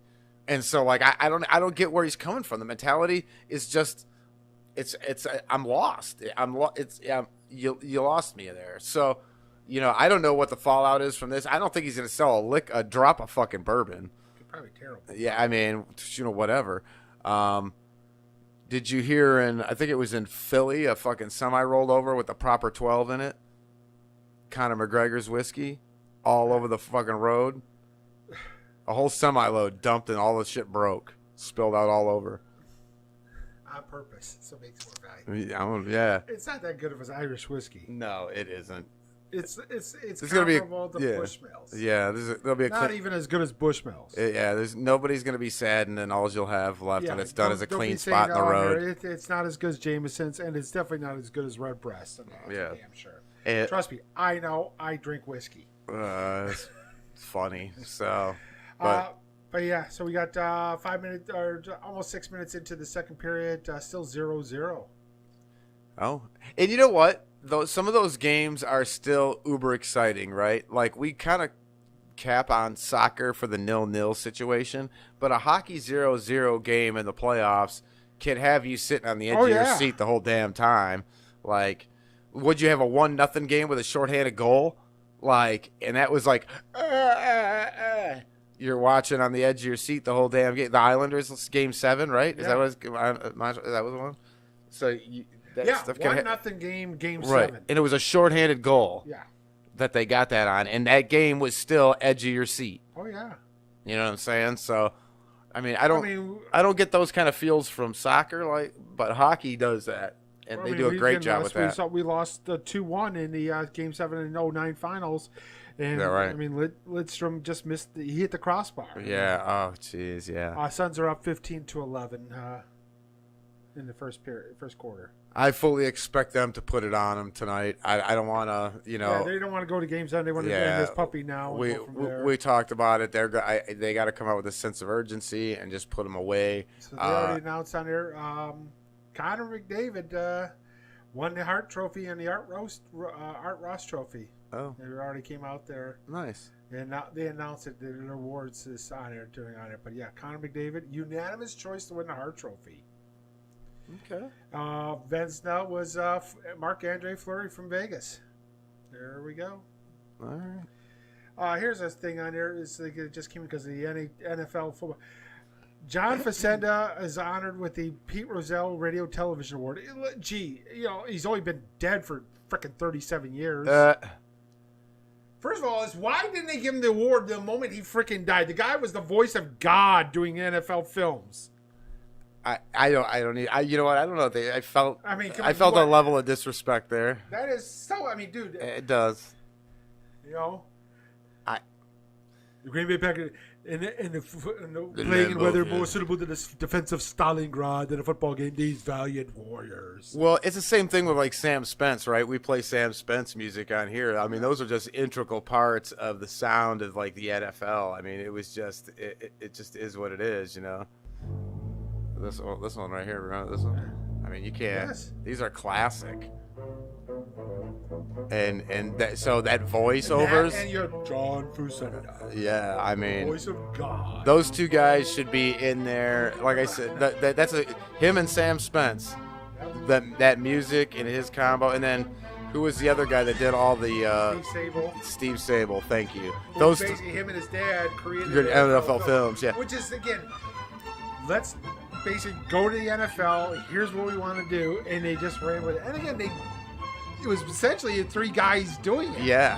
And so like I don't get where he's coming from. The mentality is just I'm lost. you lost me there. So, I don't know what the fallout is from this. I don't think he's going to sell a drop of fucking bourbon. Probably terrible. Yeah, I mean, whatever. Did you hear I think it was in Philly, a fucking semi rolled over with a proper 12 in it? Conor McGregor's whiskey all over the fucking road. A whole semi load dumped and all the shit broke. Spilled out all over. On purpose, so it makes it more valuable. Yeah. It's not that good of an Irish whiskey. No, it isn't. It's comparable to Bushmills. Yeah, there'll be not even as good as Bushmills. Yeah, nobody's gonna be sad, and then all you'll have left when it's done is a clean spot in the road. It's not as good as Jameson's, and it's definitely not as good as Redbreast. Yeah, damn sure. Trust me, I know. I drink whiskey. It's funny. So, but yeah, so we got 5 minutes or almost 6 minutes into the second period, still 0-0. Oh, and you know what? Some of those games are still uber exciting, right? Like, we kind of cap on soccer for the 0-0 situation, but a hockey 0-0 game in the playoffs can have you sitting on the edge of your seat the whole damn time. Like, would you have a 1-0 game with a shorthanded goal? Like, and that was like, you're watching on the edge of your seat the whole damn game. The Islanders game 7, right? Yeah. Is that was one? So That 1-0 game right. 7. And it was a shorthanded goal. Yeah. That they got that on, and that game was still edge of your seat. Oh yeah. You know what I'm saying? So, I mean, I don't get those kind of feels from soccer, but hockey does that, and they do a great job with that. We lost 2-1 in the Game 7 and 09 finals, and right? I mean, Lidstrom just missed. He hit the crossbar. Yeah. Oh, jeez. Yeah. Suns are up 15-11 in the first quarter. I fully expect them to put it on them tonight. I don't want to, Yeah, they don't want to go to Game 7. They want to end this puppy now. We talked about it. They got to come out with a sense of urgency and just put them away. So they already announced on there. Connor McDavid won the Hart Trophy and the Art Ross Trophy. Oh, they already came out there. Nice. And now they announced it. The awards is on there doing on it. But yeah, Connor McDavid, unanimous choice to win the Hart Trophy. Okay. Vince now was Marc-Andre Fleury from Vegas. There we go. All right. Here's a thing on there. It just came because of the NFL football. John Facenda is honored with the Pete Rozelle Radio Television Award. Gee, he's only been dead for freaking 37 years. First of all, why didn't they give him the award the moment he freaking died? The guy was the voice of God doing NFL films. I don't need. You know what? I don't know. I felt. I mean, I felt a level of disrespect there. That is so. I mean, dude. It does. The Green Bay Packers in the playing in weather more suitable to the defense of Stalingrad than a football game. These valiant warriors. Well, it's the same thing with like Sam Spence, right? We play Sam Spence music on here. I mean, those are just integral parts of the sound of like the NFL. I mean, it was just it just is what it is, This one right here, remember this one? I mean, you can't. Yes. These are classic. And so that voiceovers. And you're John Facenda. Yeah, I mean, voice of God. Those two guys should be in there. Like I said, that's him and Sam Spence. That music and his combo, and then who was the other guy that did all the Steve Sable. Thank you. Those basically him and his dad created good NFL films. Yeah, which is again, let's basically go to the NFL. Here's what we want to do, and they just ran with it. And again, it was essentially 3 guys doing it. Yeah.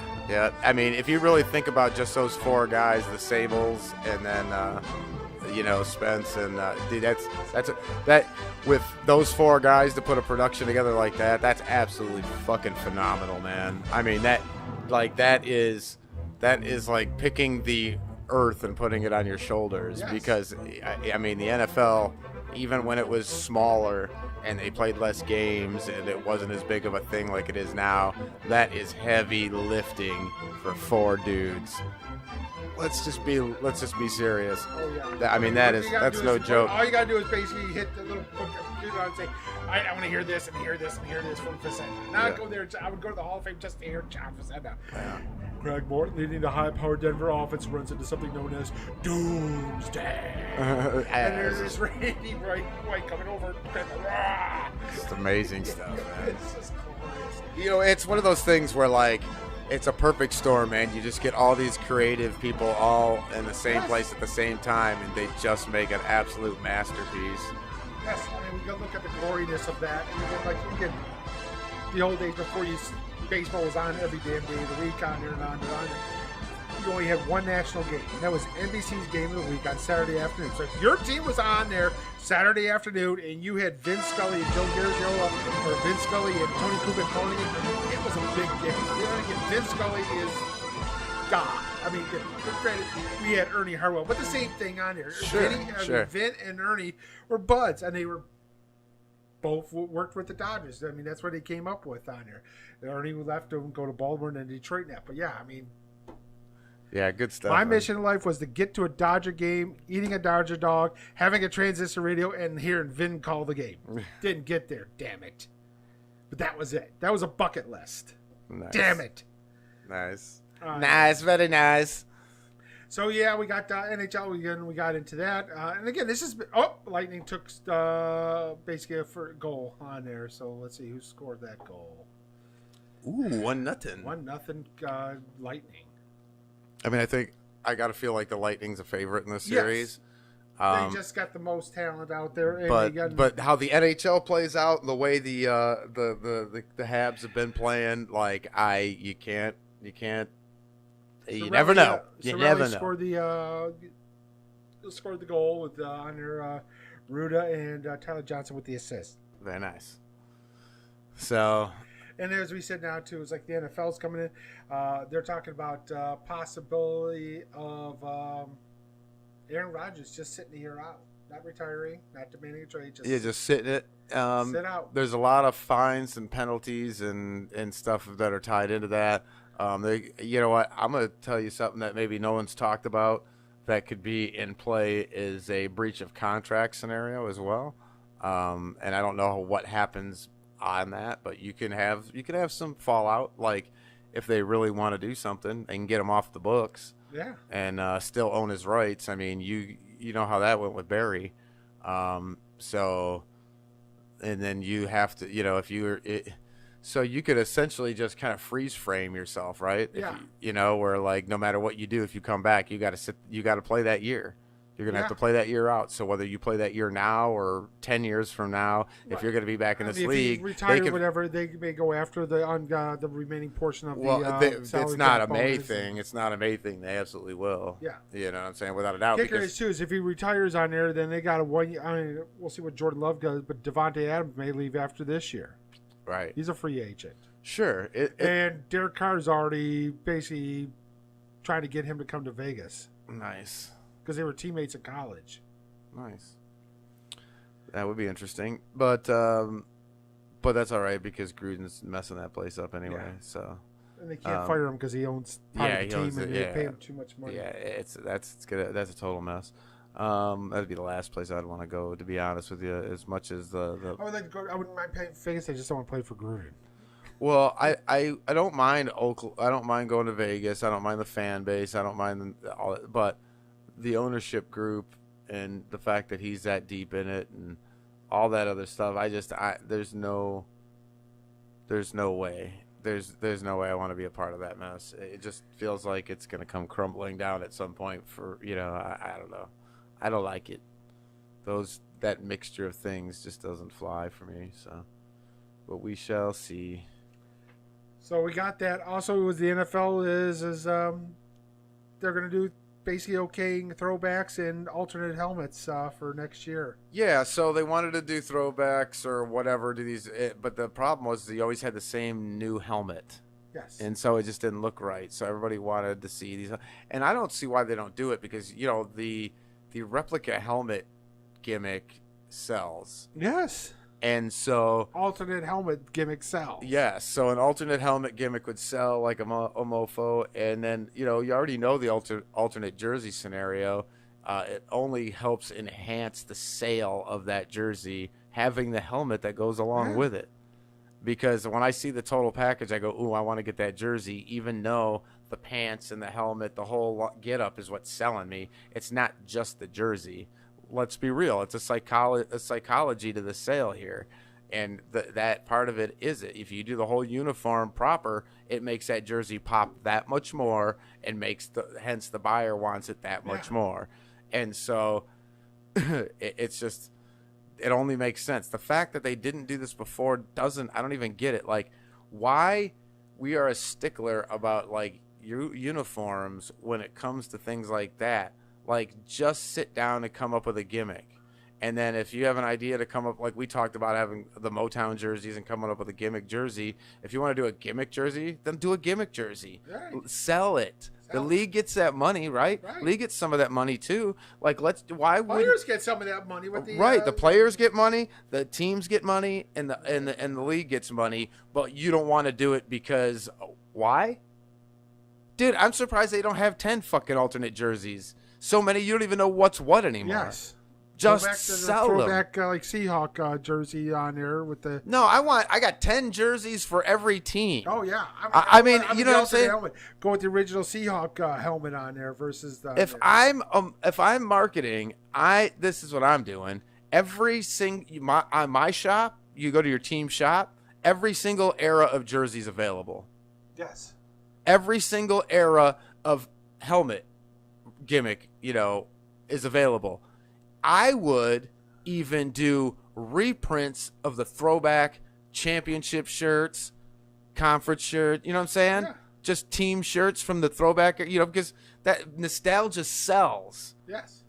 I mean, if you really think about just those 4 guys, the Sables, and then Spence, and dude, that with those 4 guys to put a production together like that, that's absolutely fucking phenomenal, man. I mean, that is like picking the earth and putting it on your shoulders. Yes. Because I mean, the NFL, even when it was smaller and they played less games and it wasn't as big of a thing like it is now, that is heavy lifting for 4 dudes. Let's just be serious. Oh, yeah. I mean, that's no joke. All you gotta do is basically hit the little computer and say, I want to hear this and hear this and hear this from Facenda. Now I would go to the Hall of Fame just to hear John Facenda. Yeah. Greg Morton leading the high-powered Denver offense runs into something known as doomsday. And there's this Randy White coming over. It's amazing stuff, man. It's just glorious. You know, it's one of those things where, like, it's a perfect storm, man. You just get all these creative people all in the same place at the same time, and they just make an absolute masterpiece. Yes, I mean, we gotta look at the gloriness of that. And again, like, you get the old days before baseball was on every damn day of the week, on there and on and on. You only had one national game, and that was NBC's game of the week on Saturday afternoon. So if your team was on there Saturday afternoon and you had Vince Scully and Joe Garagiola, or Vince Scully and Tony Kukoc calling it was a big game. Again, Vince Scully is God. I mean, granted, we had Ernie Harwell, but the same thing on there. Sure. Vin and Ernie were buds, and they were both worked with the Dodgers. I mean, that's what they came up with on there. Ernie left to go to Baltimore and then Detroit now. But yeah, I mean, yeah, good stuff. My mission in life was to get to a Dodger game, eating a Dodger dog, having a transistor radio, and hearing Vin call the game. Didn't get there, damn it. But that was it. That was a bucket list. Nice. Damn it. Nice. Nice, very nice. So yeah, we got NHL again. We got into that, and again, this is Lightning took basically a goal on there. So let's see who scored that goal. Ooh, 1-0. 1-0 Lightning. I mean, I think I got to feel like the Lightning's a favorite in this series. Yes. They just got the most talent out there. And but how the NHL plays out, the way the Habs have been playing, like you can't. You never know. You never know. Scored the goal with on their Ruda and Tyler Johnson with the assist. Very nice. So. And as we said now too, it's like the NFL's coming in. They're talking about possibility of Aaron Rodgers just sitting the year out, not retiring, not demanding a trade. Just sitting it. Sit out. There's a lot of fines and penalties and stuff that are tied into that. You know what? I'm going to tell you something that maybe no one's talked about that could be in play is a breach of contract scenario as well. And I don't know what happens on that, but you can have some fallout. Like if they really want to do something, they can get him off the books. Yeah. And still own his rights. I mean, you know how that went with Barry. So, and then you have to, if you're so you could essentially just kind of freeze frame yourself, right? Yeah. Where like no matter what you do, if you come back, you got to play that year. You're going to have to play that year out. So whether you play that year now or 10 years from now, if you're going to be back in this league, whatever, they may go after the remaining portion of it's not a May thing. It's not a May thing. They absolutely will. Yeah. You know what I'm saying? Without a doubt. Kicker is too is if he retires on there, then they got we'll see what Jordan Love does, but Devontae Adams may leave after this year. Right. He's a free agent. Sure. And Derek Carr's already basically trying to get him to come to Vegas. Nice. Because they were teammates in college. Nice. That would be interesting, but that's all right because Gruden's messing that place up anyway. Yeah. So. And they can't fire him because he owns part of the team and they pay him too much money. Yeah, that's a total mess. That'd be the last place I'd want to go, to be honest with you. As much as the I would like to go. I wouldn't mind playing Vegas. I just don't want to play for Gruden. Well, I don't mind Oakland. I don't mind going to Vegas. I don't mind the fan base. I don't mind all that, but the ownership group and the fact that he's that deep in it and all that other stuff. There's no way. There's no way I want to be a part of that mess. It just feels like it's going to come crumbling down at some point for, I don't know. I don't like it. That mixture of things just doesn't fly for me. So, but we shall see. So we got that. Also, with the NFL is they're going to do basically okaying throwbacks and alternate helmets for next year. Yeah, so they wanted to do throwbacks or whatever to these, but the problem was they always had the same new helmet. Yes. And so it just didn't look right. So everybody wanted to see these, and I don't see why they don't do it because the replica helmet gimmick sells. Yes. And so alternate helmet gimmick sells. Yes, so an alternate helmet gimmick would sell like a mofo, and then you already know the alternate jersey scenario. It only helps enhance the sale of that jersey having the helmet that goes along with it. Because when I see the total package, I go, "Ooh, I want to get that jersey," even though the pants and the helmet, the whole get-up is what's selling me. It's not just the jersey. Let's be real. It's a psychology to the sale here. And that part of it is it. If you do the whole uniform proper, it makes that jersey pop that much more, and hence the buyer wants it that much more. And so it's just, it only makes sense. The fact that they didn't do this before I don't even get it. Like, why we are a stickler about like uniforms when it comes to things like that. Like, just sit down and come up with a gimmick. And then if you have an idea to come up, like we talked about having the Motown jerseys and coming up with a gimmick jersey. If you want to do a gimmick jersey, then do a gimmick jersey. Right. Sell it. The league gets that money, right? League gets some of that money too. Like, players get some of that money with the the players get money, the teams get money, and the league gets money. But you don't want to do it because why? Dude, I'm surprised they don't have 10 fucking alternate jerseys. So many you don't even know what's what anymore. Yes. Just back to sell the them. throwback like Seahawk jersey on there with the. No, I got 10 jerseys for every team. Oh yeah, I mean, you know what I'm saying? Helmet. Go with the original Seahawk helmet on there versus the. If I'm marketing, this is what I'm doing. Every on my shop, you go to your team shop. Every single era of jerseys available. Yes. Every single era of helmet gimmick, is available. I would even do reprints of the throwback championship shirts, conference shirt, you know what I'm saying? Yeah. Just team shirts from the throwback, because that nostalgia sells. Yes.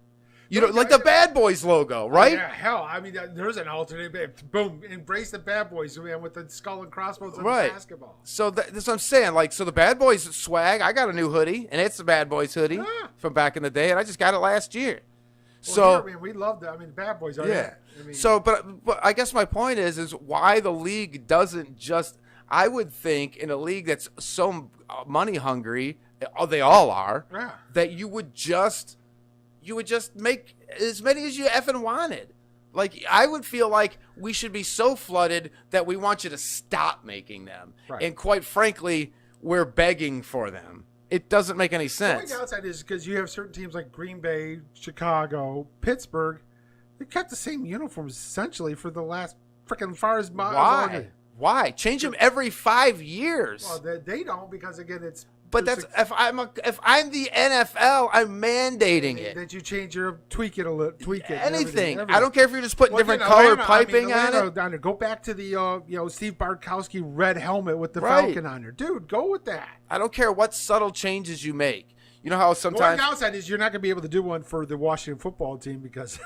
Like the Bad Boys logo, right? Yeah, hell, I mean, there's an alternate. Boom, embrace the Bad Boys, man, with the skull and crossbones and the basketball. So that's what I'm saying. Like, so the Bad Boys swag, I got a new hoodie, and it's the Bad Boys hoodie from back in the day, and I just got it last year. Well, here, we love that. I mean, Bad Boys are yeah. But I guess my point is why the league doesn't just. I would think in a league that's so money hungry, they all are, that you would just make as many as you effing wanted. Like, I would feel like we should be so flooded that we want you to stop making them. Right. And quite frankly, we're begging for them. It doesn't make any sense. The downside is because you have certain teams like Green Bay, Chicago, Pittsburgh. They kept the same uniforms essentially for the last freaking far as Why? Why change them every 5 years? Well, they don't because again it's. But that's if I'm the NFL, I'm mandating it. That you change tweak it a little, anything. I don't care if you're just putting different color piping on it. Down there. Go back to the Steve Bartkowski red helmet with the Falcon on there, dude. Go with that. I don't care what subtle changes you make. You know how sometimes the downside is you're not going to be able to do one for the Washington football team because.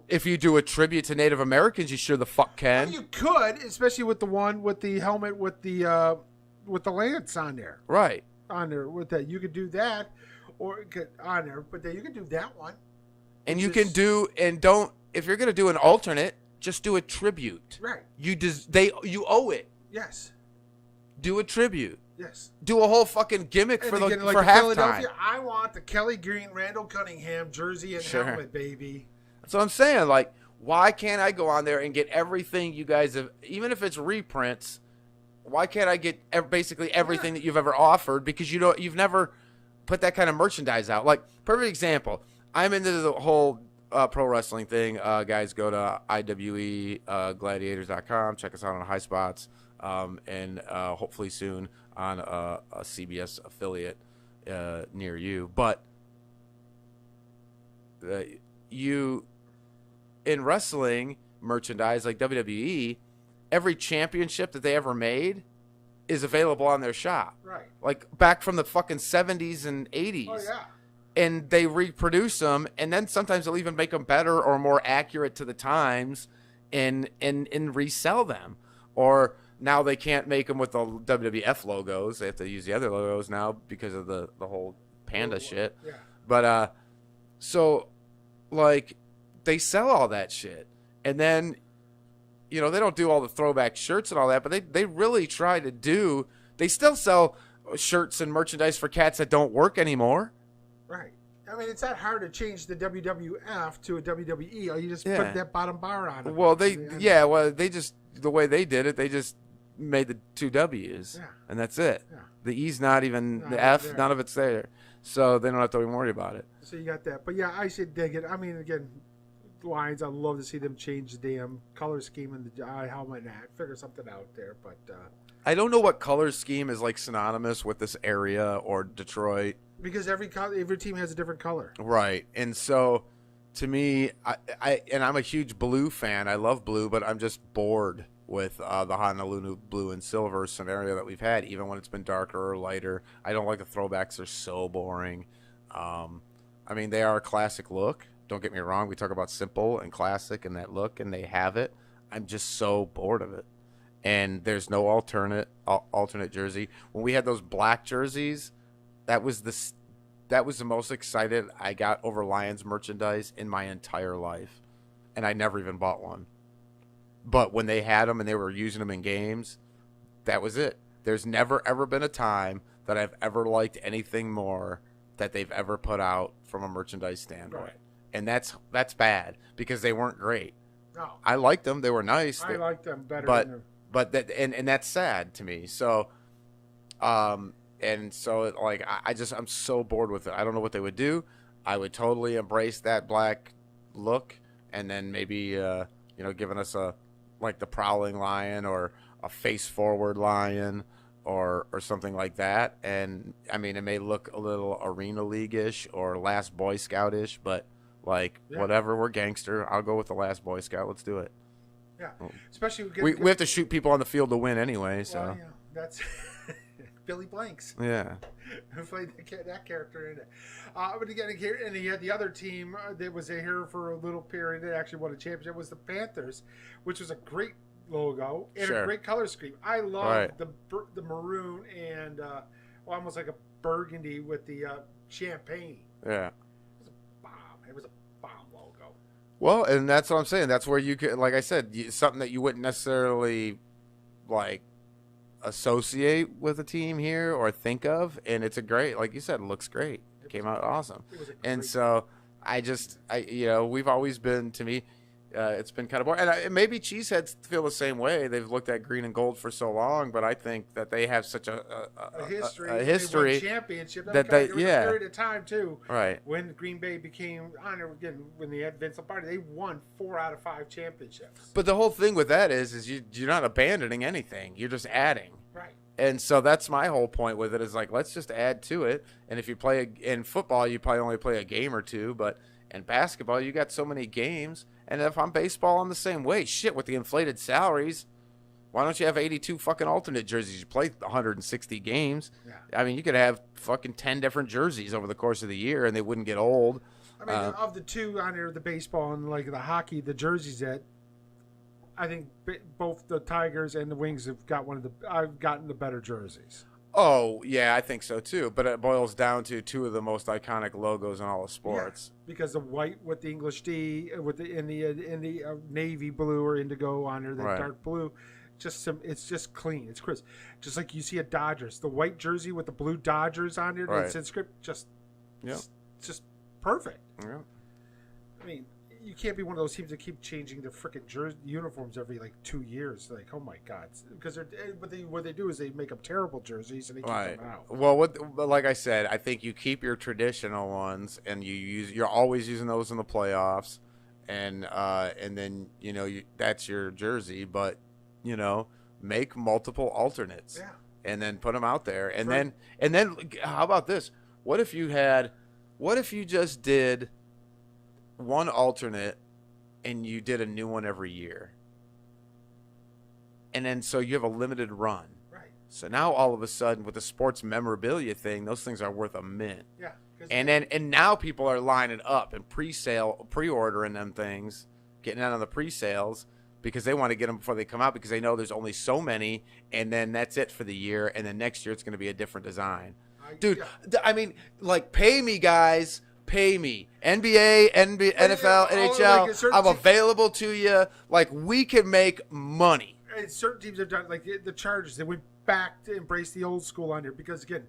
If you do a tribute to Native Americans, you sure the fuck can. Well, you could, especially with the one with the helmet with the lance on there. Right. On there with that. You could do that on there, but then you can do that one. And you can do if you're going to do an alternate, just do a tribute. Right. You owe it. Yes. Do a tribute. Yes. Do a whole fucking gimmick for halftime. Philadelphia, I want the Kelly Green, Randall Cunningham jersey and helmet, baby. That's what I'm saying. Like, why can't I go on there and get everything you guys have, even if it's reprints? Why can't I get basically everything that you've ever offered? Because you've never put that kind of merchandise out. Like, perfect example. I'm into the whole pro wrestling thing. Guys, go to IWEgladiators.com. Check us out on High Spots, and hopefully soon on a CBS affiliate near you. But in wrestling merchandise like WWE, every championship that they ever made is available on their shop. Right. Like back from the fucking 70s and 80s. Oh, yeah. And they reproduce them, and then sometimes they'll even make them better or more accurate to the times and resell them. Or now they can't make them with the WWF logos. They have to use the other logos now because of the whole panda shit. Yeah. But so like they sell all that shit. And then they don't do all the throwback shirts and all that, but they really try to do. They still sell shirts and merchandise for cats that don't work anymore. Right. I mean, it's not hard to change the WWF to a WWE. Or you just put that bottom bar on it. Well, they just the way they did it, they just made the two W's, and that's it. Yeah. The E's not even the F. There. None of it's there, so they don't have to worry about it. So you got that, but yeah, I should dig it. I mean, again. Lions. I'd love to see them change the damn color scheme in the helmet and figure something out there. But I don't know what color scheme is like synonymous with this area or Detroit. because every team has a different color. Right. And so to me, I'm a huge blue fan. I love blue, but I'm just bored with the Honolulu blue and silver scenario that we've had, even when it's been darker or lighter. I don't like the throwbacks. They're so boring. I mean, they are a classic look. Don't get me wrong. We talk about simple and classic and that look, and they have it. I'm just so bored of it. And there's no alternate jersey. When we had those black jerseys, that was the most excited I got over Lions merchandise in my entire life. And I never even bought one. But when they had them and they were using them in games, that was it. There's never, ever been a time that I've ever liked anything more that they've ever put out from a merchandise standpoint. Right. And that's bad because they weren't great. No, I liked them. They were nice. I like them better. But that and that's sad to me. So, and so like I'm so bored with it. I don't know what they would do. I would totally embrace that black look, and then maybe giving us the prowling lion or a face forward lion or something like that. And I mean, it may look a little Arena League-ish or Last Boy Scout-ish, but whatever, we're gangster. I'll go with the Last Boy Scout. Let's do it. Yeah, especially we have to shoot people on the field to win anyway. So well, yeah, that's Billy Blanks. Yeah, who played that character in it. But again, here and he had the other team that was here for a little period that actually won a championship was the Panthers, which was a great logo and a great color scheme. I love the maroon and almost like a burgundy with the champagne. Yeah, it was a bomb logo. Well, and that's what I'm saying. That's where you could, like I said, something that you wouldn't necessarily like associate with a team here or think of, and it's a great, like you said, it looks great. It came out awesome. And so we've always been, to me, it's been kind of boring. And maybe Cheeseheads feel the same way. They've looked at green and gold for so long, but I think that they have such a history. They won championship. There was a period of time too, right? When Green Bay became again when they had Vince Lombardi, they won 4 out of 5 championships. But the whole thing with that is you're not abandoning anything. You're just adding. Right. And so that's my whole point with it is like, let's just add to it. And if you play in football, you probably only play a game or two, but in basketball, you got so many games. And if I'm baseball, I'm the same way. Shit, with the inflated salaries, why don't you have 82 fucking alternate jerseys? You play 160 games. Yeah. I mean, you could have fucking 10 different jerseys over the course of the year, and they wouldn't get old. I mean, of the two on here, the baseball and like the hockey, the jerseys that I think both the Tigers and the Wings have gotten the better jerseys. Oh, yeah, I think so, too. But it boils down to two of the most iconic logos in all of sports. Yeah, because the white with the English D, with the in the navy blue or indigo on there, the dark blue, it's just clean. It's crisp. Just like you see at Dodgers, the white jersey with the blue Dodgers on there, that's in script, just perfect. Yeah. I mean, you can't be one of those teams that keep changing the freaking uniforms every 2 years. Like, oh my God! Because what they do is they make up terrible jerseys and they keep them out. Well, like I said, I think you keep your traditional ones and you're always using those in the playoffs, and then that's your jersey. But make multiple alternates, and then put them out there, and then how about this? What if you just did one alternate and you did a new one every year, and then so you have a limited run, right? So now all of a sudden with the sports memorabilia thing, those things are worth a mint. Yeah. And now people are lining up and pre-ordering them things, getting out on the pre-sales because they want to get them before they come out because they know there's only so many, and then that's it for the year, and then next year it's going to be a different design. Dude, I mean, pay me, guys. Pay me. NBA, NFL, NHL, I'm available to you. We can make money. And certain teams have done, the Chargers, they went back to embrace the old school on here because, again,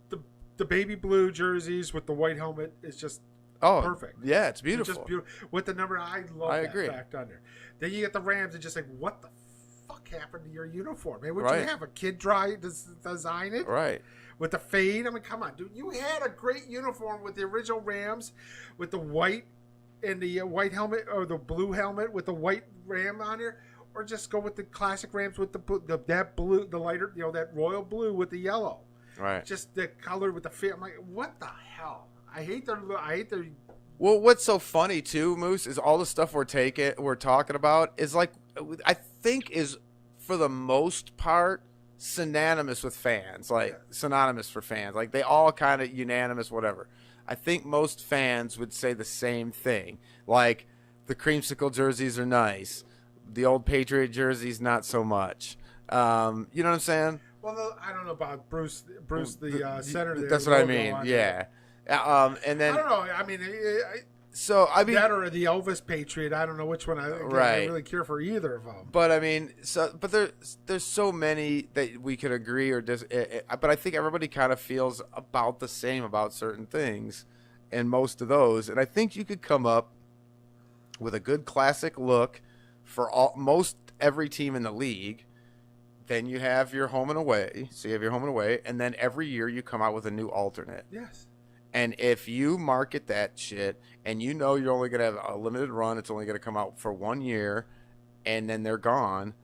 the baby blue jerseys with the white helmet is just perfect. Yeah, it's beautiful. It's just beautiful. With the number, I agree. Fact on there. Then you get the Rams and just what the fuck happened to your uniform? Man, would you have a kid design it? Right. With the fade, I mean, come on, dude. You had a great uniform with the original Rams, with the white in the white helmet or the blue helmet with the white ram on there, or just go with the classic Rams with that blue, the lighter, that royal blue with the yellow. Right. Just the color with the fit. I'm like, what the hell? I hate their. Well, what's so funny too, Moose, is all the stuff we're talking about is like, I think is for the most part synonymous with fans, like synonymous for fans. Like they all kind of unanimous, whatever. I think most fans would say the same thing. Like the creamsicle jerseys are nice. The old Patriot jerseys, not so much. You know what I'm saying? Well, I don't know about Bruce, the center. That's what I mean. Yeah. And then I don't know. I mean, that or the Elvis Patriot. I don't know which one I really care for either of them. But I mean, but there's so many that we could agree or but I think everybody kind of feels about the same about certain things, and most of those. And I think you could come up with a good classic look for most every team in the league. Then you have your home and away. So you have your home and away, and then every year you come out with a new alternate. Yes. And if you market that shit and you know you're only going to have a limited run, it's only going to come out for 1 year, and then they're gone,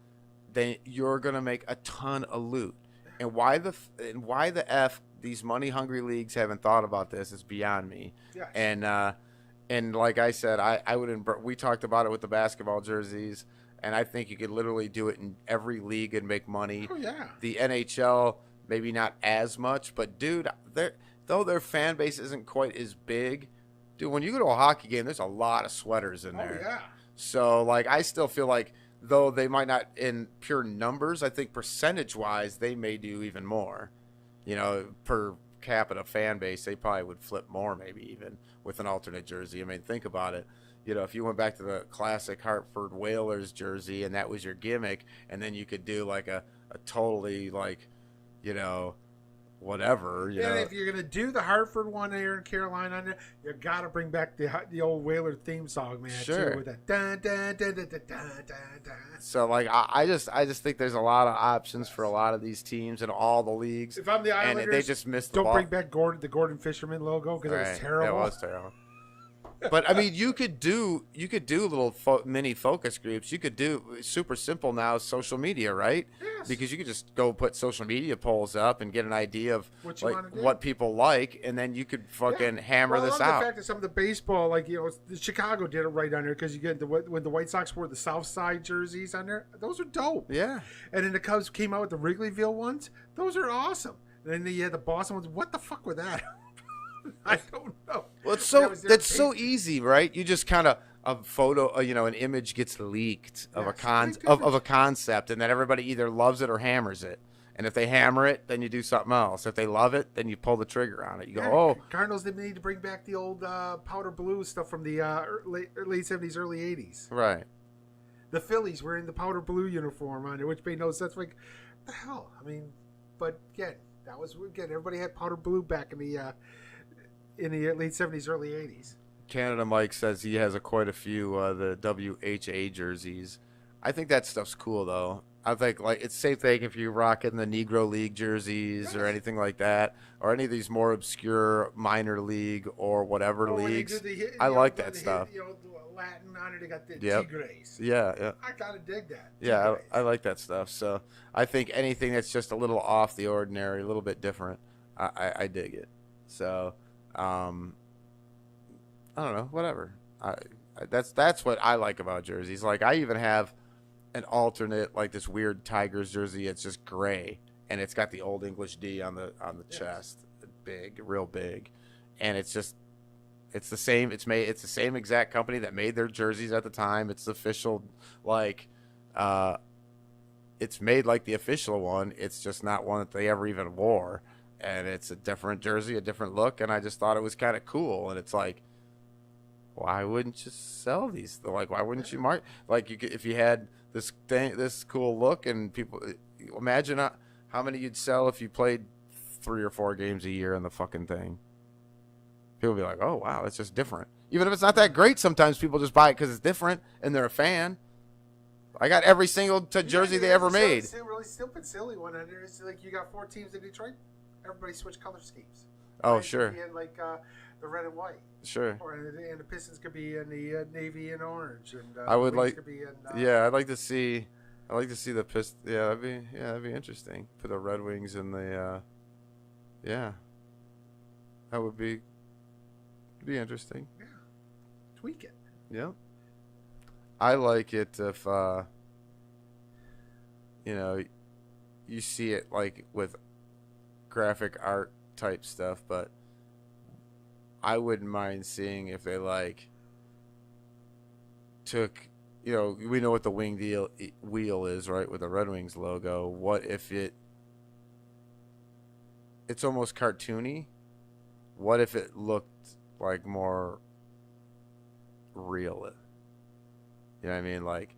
then you're going to make a ton of loot. And why the F these money-hungry leagues haven't thought about this is beyond me. Yes. And like I said, we talked about it with the basketball jerseys, and I think you could literally do it in every league and make money. Oh, yeah. The NHL, maybe not as much, but, dude, though their fan base isn't quite as big, dude, when you go to a hockey game, there's a lot of sweaters in there. Oh, yeah. So, like, I still feel like, though they might not in pure numbers, I think percentage-wise they may do even more. Per capita fan base, they probably would flip more maybe even with an alternate jersey. I mean, think about it. If you went back to the classic Hartford Whalers jersey and that was your gimmick, and then you could do like a totally like, whatever. If you're gonna do the Hartford one here in Carolina, you gotta bring back the old Whaler theme song, man. Sure. Too, with that dun, dun, dun, dun, dun, dun, dun. So like I just think there's a lot of options for a lot of these teams in all the leagues. If I'm the Islanders, and they just missed the ball. Don't bring back the Gordon Fisherman logo because it was terrible. It was terrible. But I mean, you could do little mini focus groups. You could do super simple now social media, right? Yes. Because you could just go put social media polls up and get an idea of what people like, and then you could fucking hammer this out. I love the fact that some of the baseball, like Chicago did it right on there because you get when the White Sox wore the South Side jerseys on there, those are dope. Yeah. And then the Cubs came out with the Wrigleyville ones, those are awesome. And then you had the Boston ones. What the fuck were that? I don't know. Well, that's so easy, right? You just kind of a photo, an image gets leaked of a concept, and then everybody either loves it or hammers it. And if they hammer it, then you do something else. If they love it, then you pull the trigger on it. You go, oh. Cardinals didn't need to bring back the old powder blue stuff from the late 70s, early 80s. Right. The Phillies were in the powder blue uniform on it, which made no sense. Like, what the hell? I mean, but again, everybody had powder blue back in the late 70s, early 80s. Canada Mike says he has quite a few the WHA jerseys. I think that stuff's cool, though. I think it's same thing if you're rocking the Negro League jerseys or anything like that, or any of these more obscure minor league or whatever leagues. I like that stuff. Latin on it, they got the Tigres. Yeah. I kind of dig that. Yeah, I like that stuff. So I think anything that's just a little off the ordinary, a little bit different, I dig it. So. I don't know, whatever. That's what I like about jerseys. Like I even have an alternate, like this weird Tigers jersey. It's just gray, and it's got the old English D on the chest, big, real big, and it's the same. It's the same exact company that made their jerseys at the time. It's the official, it's made like the official one. It's just not one that they ever even wore. And it's a different jersey, a different look, and I just thought it was kind of cool. And it's like, why wouldn't you sell these? Like, why wouldn't you if you had this cool look, and people imagine how many you'd sell if you played 3 or 4 games a year in the fucking thing. People would be like, oh wow, it's just different. Even if it's not that great, sometimes people just buy it because it's different and they're a fan. I got every single jersey they ever made. It's a really stupid, silly one. It's like you got 4 teams in Detroit. Everybody switch color schemes. Oh, Giants sure. could be in like the red and white. Sure. And the Pistons could be in the navy and orange, and I would the Wings like. could be in, Yeah, I'd like to see. I'd like to see the Pist. Yeah, that'd be interesting. For the Red Wings and the. Yeah. That would be interesting. Yeah. Tweak it. Yep. I like it if you see it like with graphic art type stuff, but I wouldn't mind seeing if they like took, we know what the wheel is, right, with the Red Wings logo. What if it's almost cartoony? What if it looked like more real? You know what I mean? Like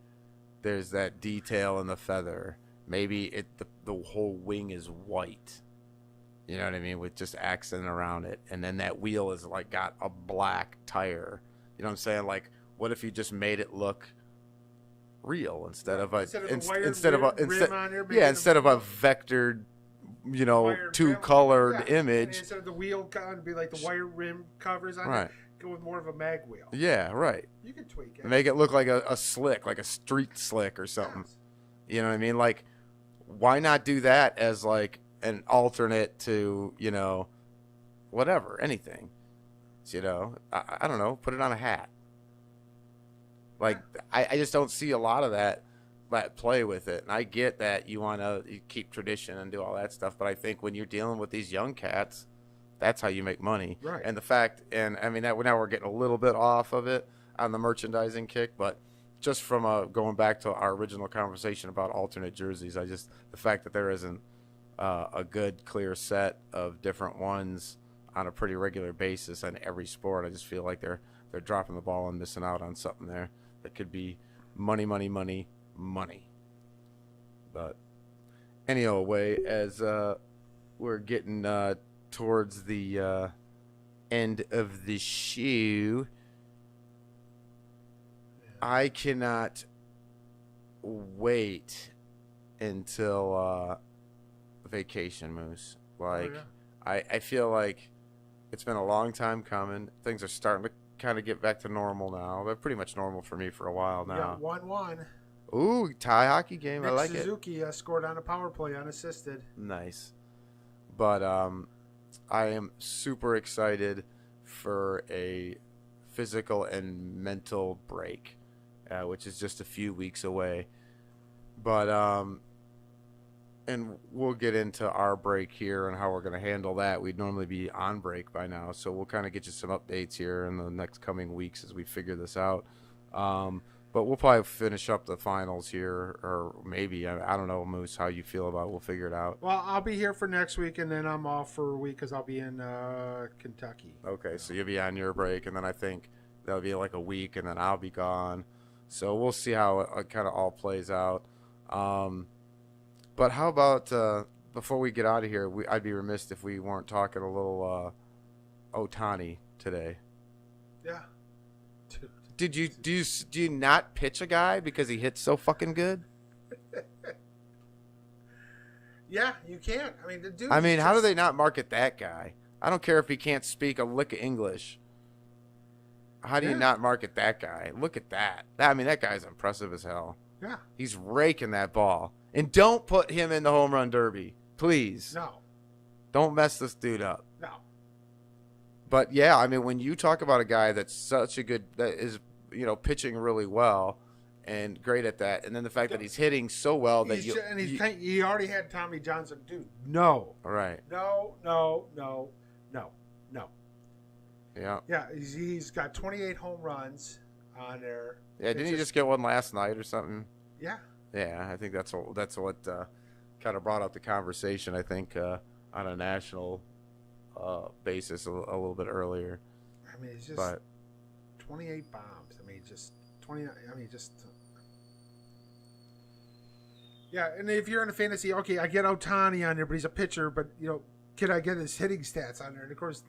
there's that detail in the feather. Maybe the whole wing is white. You know what I mean? With just accent around it. And then that wheel is like got a black tire. You know what I'm saying? Like, what if you just made it look real instead of a vectored, two colored image. Instead of the wheel it'd be like the wire rim covers on it. Go with more of a mag wheel. Yeah, right. You can tweak it. Make it look like a slick, like a street slick or something. Yes. You know what I mean? Like, why not do that as like an alternate to, whatever, anything. I don't know, put it on a hat. Like, I just don't see a lot of that play with it. And I get that you want to keep tradition and do all that stuff, but I think when you're dealing with these young cats, that's how you make money. Right. And the fact, and I mean, now we're getting a little bit off of it on the merchandising kick, but just from going back to our original conversation about alternate jerseys, the fact that there isn't a good, clear set of different ones on a pretty regular basis on every sport, I just feel like they're dropping the ball and missing out on something there that could be money. But anyway, as we're getting towards the end of the show, I cannot wait until vacation, Moose. Like, I feel like it's been a long time coming. Things are starting to kind of get back to normal now. They're pretty much normal for me for a while now. Yeah, 1-1. Ooh, tie hockey game. Nick I like Suzuki scored on a power play unassisted. Nice. But I am super excited for a physical and mental break, which is just a few weeks away. But and we'll get into our break here and how we're going to handle that. We'd normally be on break by now, so we'll kind of get you some updates here in the next coming weeks as we figure this out. But we'll probably finish up the finals here, or maybe, I don't know, Moose, how you feel about it. We'll figure it out. Well, I'll be here for next week, and then I'm off for a week because I'll be in Kentucky. Okay, so you'll be on your break, and then I think that'll be like a week, and then I'll be gone. So we'll see how it kind of all plays out. But how about, before we get out of here, I'd be remiss if we weren't talking a little Ohtani today. Yeah. Do you not pitch a guy because he hits so fucking good? Yeah, you can't. I mean, the dude. I mean, how do they not market that guy? I don't care if he can't speak a lick of English. How do you not market that guy? Look at that. I mean, that guy's impressive as hell. Yeah. He's raking that ball. And don't put him in the home run derby, please. No. Don't mess this dude up. No. But yeah, I mean, when you talk about a guy that is, pitching really well and great at that, and then the fact that he's hitting so well that he already had Tommy Johnson, dude. No. Right. No. Yeah. Yeah, he's got 28 home runs on there. Yeah, didn't he just get one last night or something? Yeah. Yeah, I think that's what kind of brought up the conversation, I think, on a national basis a little bit earlier. I mean, it's just 28 bombs. I mean, just 29. I mean, just. Yeah, and if you're in a fantasy, okay, I get Ohtani on there, but he's a pitcher. But can I get his hitting stats on there? And of course,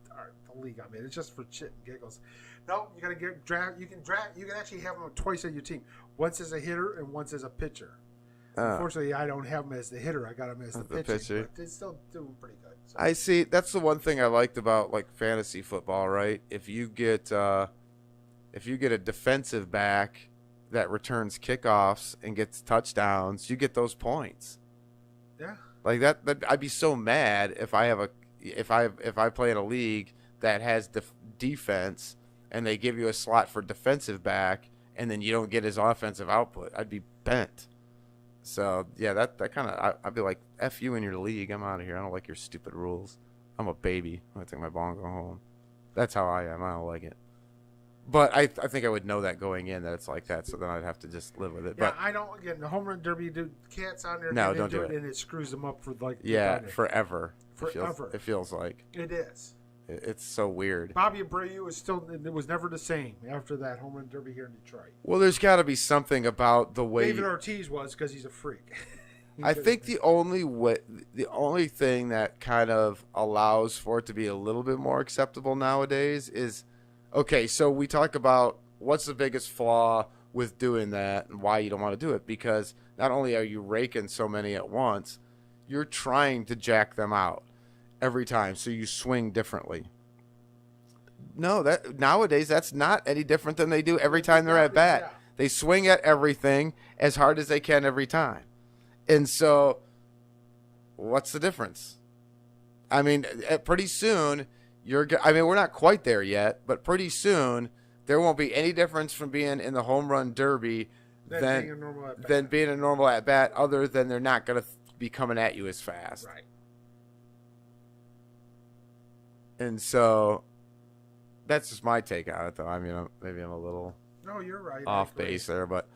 the league. I mean, it's just for shit and giggles. No, you got to get draft. You can actually have them twice on your team. Once as a hitter and once as a pitcher. Unfortunately, I don't have him as the hitter. I got him as the pitcher. pitcher. But he's still doing pretty good. So. I see. That's the one thing I liked about like fantasy football, right? If you get a defensive back that returns kickoffs and gets touchdowns, you get those points. Yeah. Like that I'd be so mad if I play in a league that has defense and they give you a slot for defensive back and then you don't get his offensive output. I'd be bent. So, yeah, that kind of – I'd be like, F you in your league. I'm out of here. I don't like your stupid rules. I'm a baby. I'm going to take my ball and go home. That's how I am. I don't like it. But I think I would know that going in that it's like that, so then I'd have to just live with it. Yeah, but I don't – again, the home run derby, dude, cats on there. No, don't do it. And it screws them up for like – Yeah, forever. Forever. It feels like. It is. It's so weird. Bobby Abreu was never the same after that home run derby here in Detroit. Well, there's got to be something about the way David Ortiz was because he's a freak. I think the only thing that kind of allows for it to be a little bit more acceptable nowadays is, okay, so we talk about what's the biggest flaw with doing that and why you don't want to do it, because not only are you raking so many at once, you're trying to jack them out every time, so you swing differently. No, that nowadays that's not any different than they do every time they're at bat. Yeah. They swing at everything as hard as they can every time. And so what's the difference? I mean, pretty soon we're not quite there yet, but pretty soon there won't be any difference from being in the home run derby than being a normal at bat, other than they're not going to be coming at you as fast. Right. And so that's just my take on it, though. I mean, maybe I'm a little you're right. off base there, but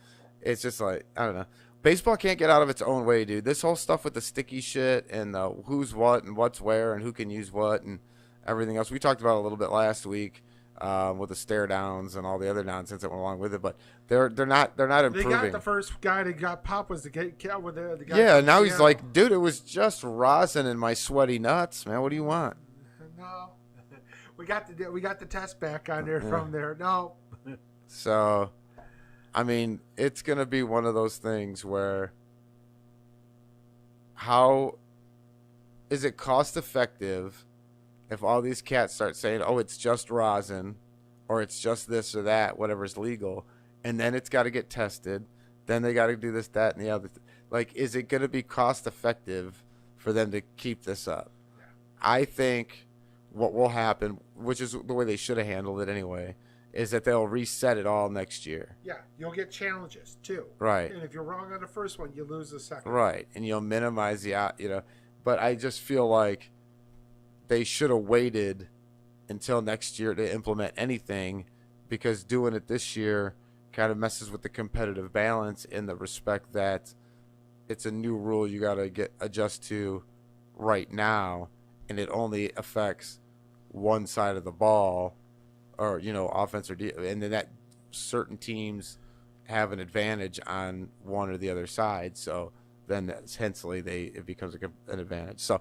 it's just like, I don't know. Baseball can't get out of its own way, dude. This whole stuff with the sticky shit and the who's what and what's where and who can use what and everything else. We talked about it a little bit last week with the stare downs and all the other nonsense that went along with it, but they're not improving. They got the first guy that got popped was the guy with the guy. Yeah, now he's like, dude, it was just rosin in my sweaty nuts, man. What do you want? No, we got the test back on there from there. No, so, I mean, it's gonna be one of those things where how is it cost effective if all these cats start saying, "Oh, it's just rosin," or "It's just this or that," whatever's legal, and then it's got to get tested, then they got to do this, that, and the other. Like, is it gonna be cost effective for them to keep this up? Yeah. I think what will happen, which is the way they should have handled it anyway, is that they'll reset it all next year. Yeah, you'll get challenges too. Right. And if you're wrong on the first one, you lose the second. Right, and you'll minimize the But I just feel like they should have waited until next year to implement anything, because doing it this year kind of messes with the competitive balance in the respect that it's a new rule you got to adjust to right now, and it only affects one side of the ball, or offense or and then that certain teams have an advantage on one or the other side, so then hensely it becomes an advantage, so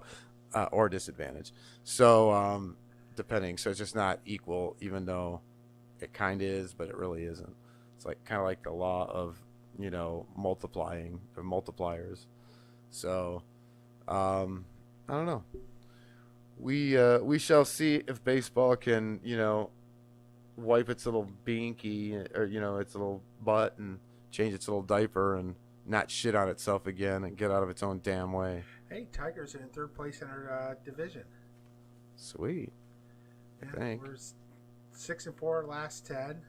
or disadvantage, so depending, so it's just not equal, even though it kind of is, but it really isn't. It's like kind of like the law of multiplying or multipliers. So I don't know. We shall see if baseball can, wipe its little binky or, its little butt and change its little diaper and not shit on itself again and get out of its own damn way. Hey, Tigers are in third place in our division. Sweet. I think. We're 6-4 last 10.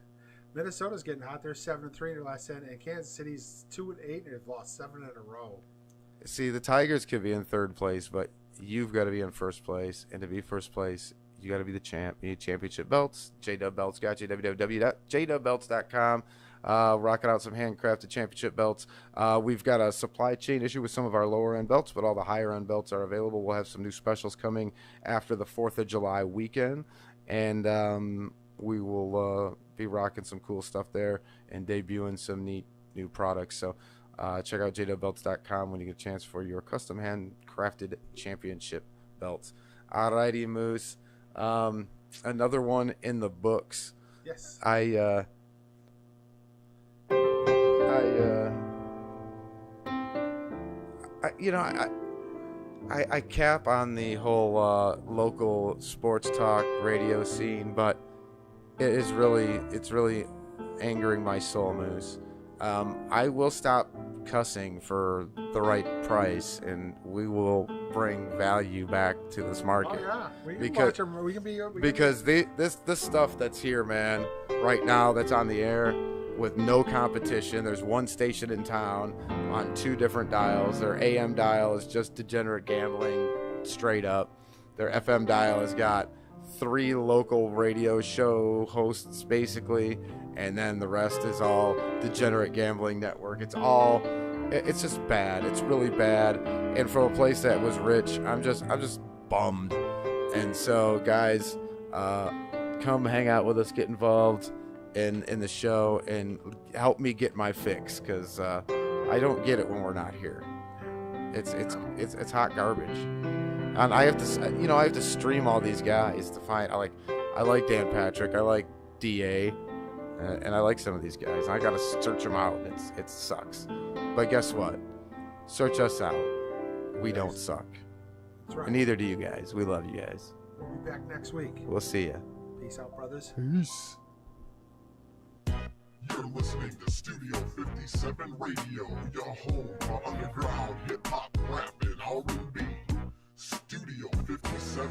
Minnesota's getting hot. They're 7-3 in their last 10, and Kansas City's 2-8, and they've lost 7 in a row. See, the Tigers could be in third place, but you've got to be in first place, and to be first place, you got to be the champ. You need championship belts. JW Belts got you. www.jwbelts.com. Rocking out some handcrafted championship belts. We've got a supply chain issue with some of our lower end belts, but all the higher end belts are available. We'll have some new specials coming after the 4th of July weekend, and we will be rocking some cool stuff there and debuting some neat new products. So check out jwbelts.com when you get a chance for your custom handcrafted championship belts. Alrighty, Moose. Another one in the books. Yes. I cap on the whole local sports talk radio scene, but it's really angering my soul, Moose. I will stop cussing for the right price, and we will bring value back to this market. Oh yeah, because this stuff that's here, man, right now that's on the air with no competition. There's one station in town on 2 different dials. Their AM dial is just degenerate gambling straight up. Their FM dial has got 3 local radio show hosts basically, and then the rest is all degenerate gambling network. It's just bad. It's really bad. And from a place that was rich, I'm just bummed. And so guys, come hang out with us, get involved in the show, and help me get my fix, because I don't get it when we're not here. It's hot garbage, and I have to stream all these guys to find. I like Dan Patrick, I like DA, and I like some of these guys. And I gotta search them out. It sucks, but guess what? Search us out. We don't suck. That's right. And neither do you guys. We love you guys. We'll be back next week. We'll see ya. Peace out, brothers. Peace. You're listening to Studio 57 Radio, your home for underground hip-hop, rap, and R&B. Studio 57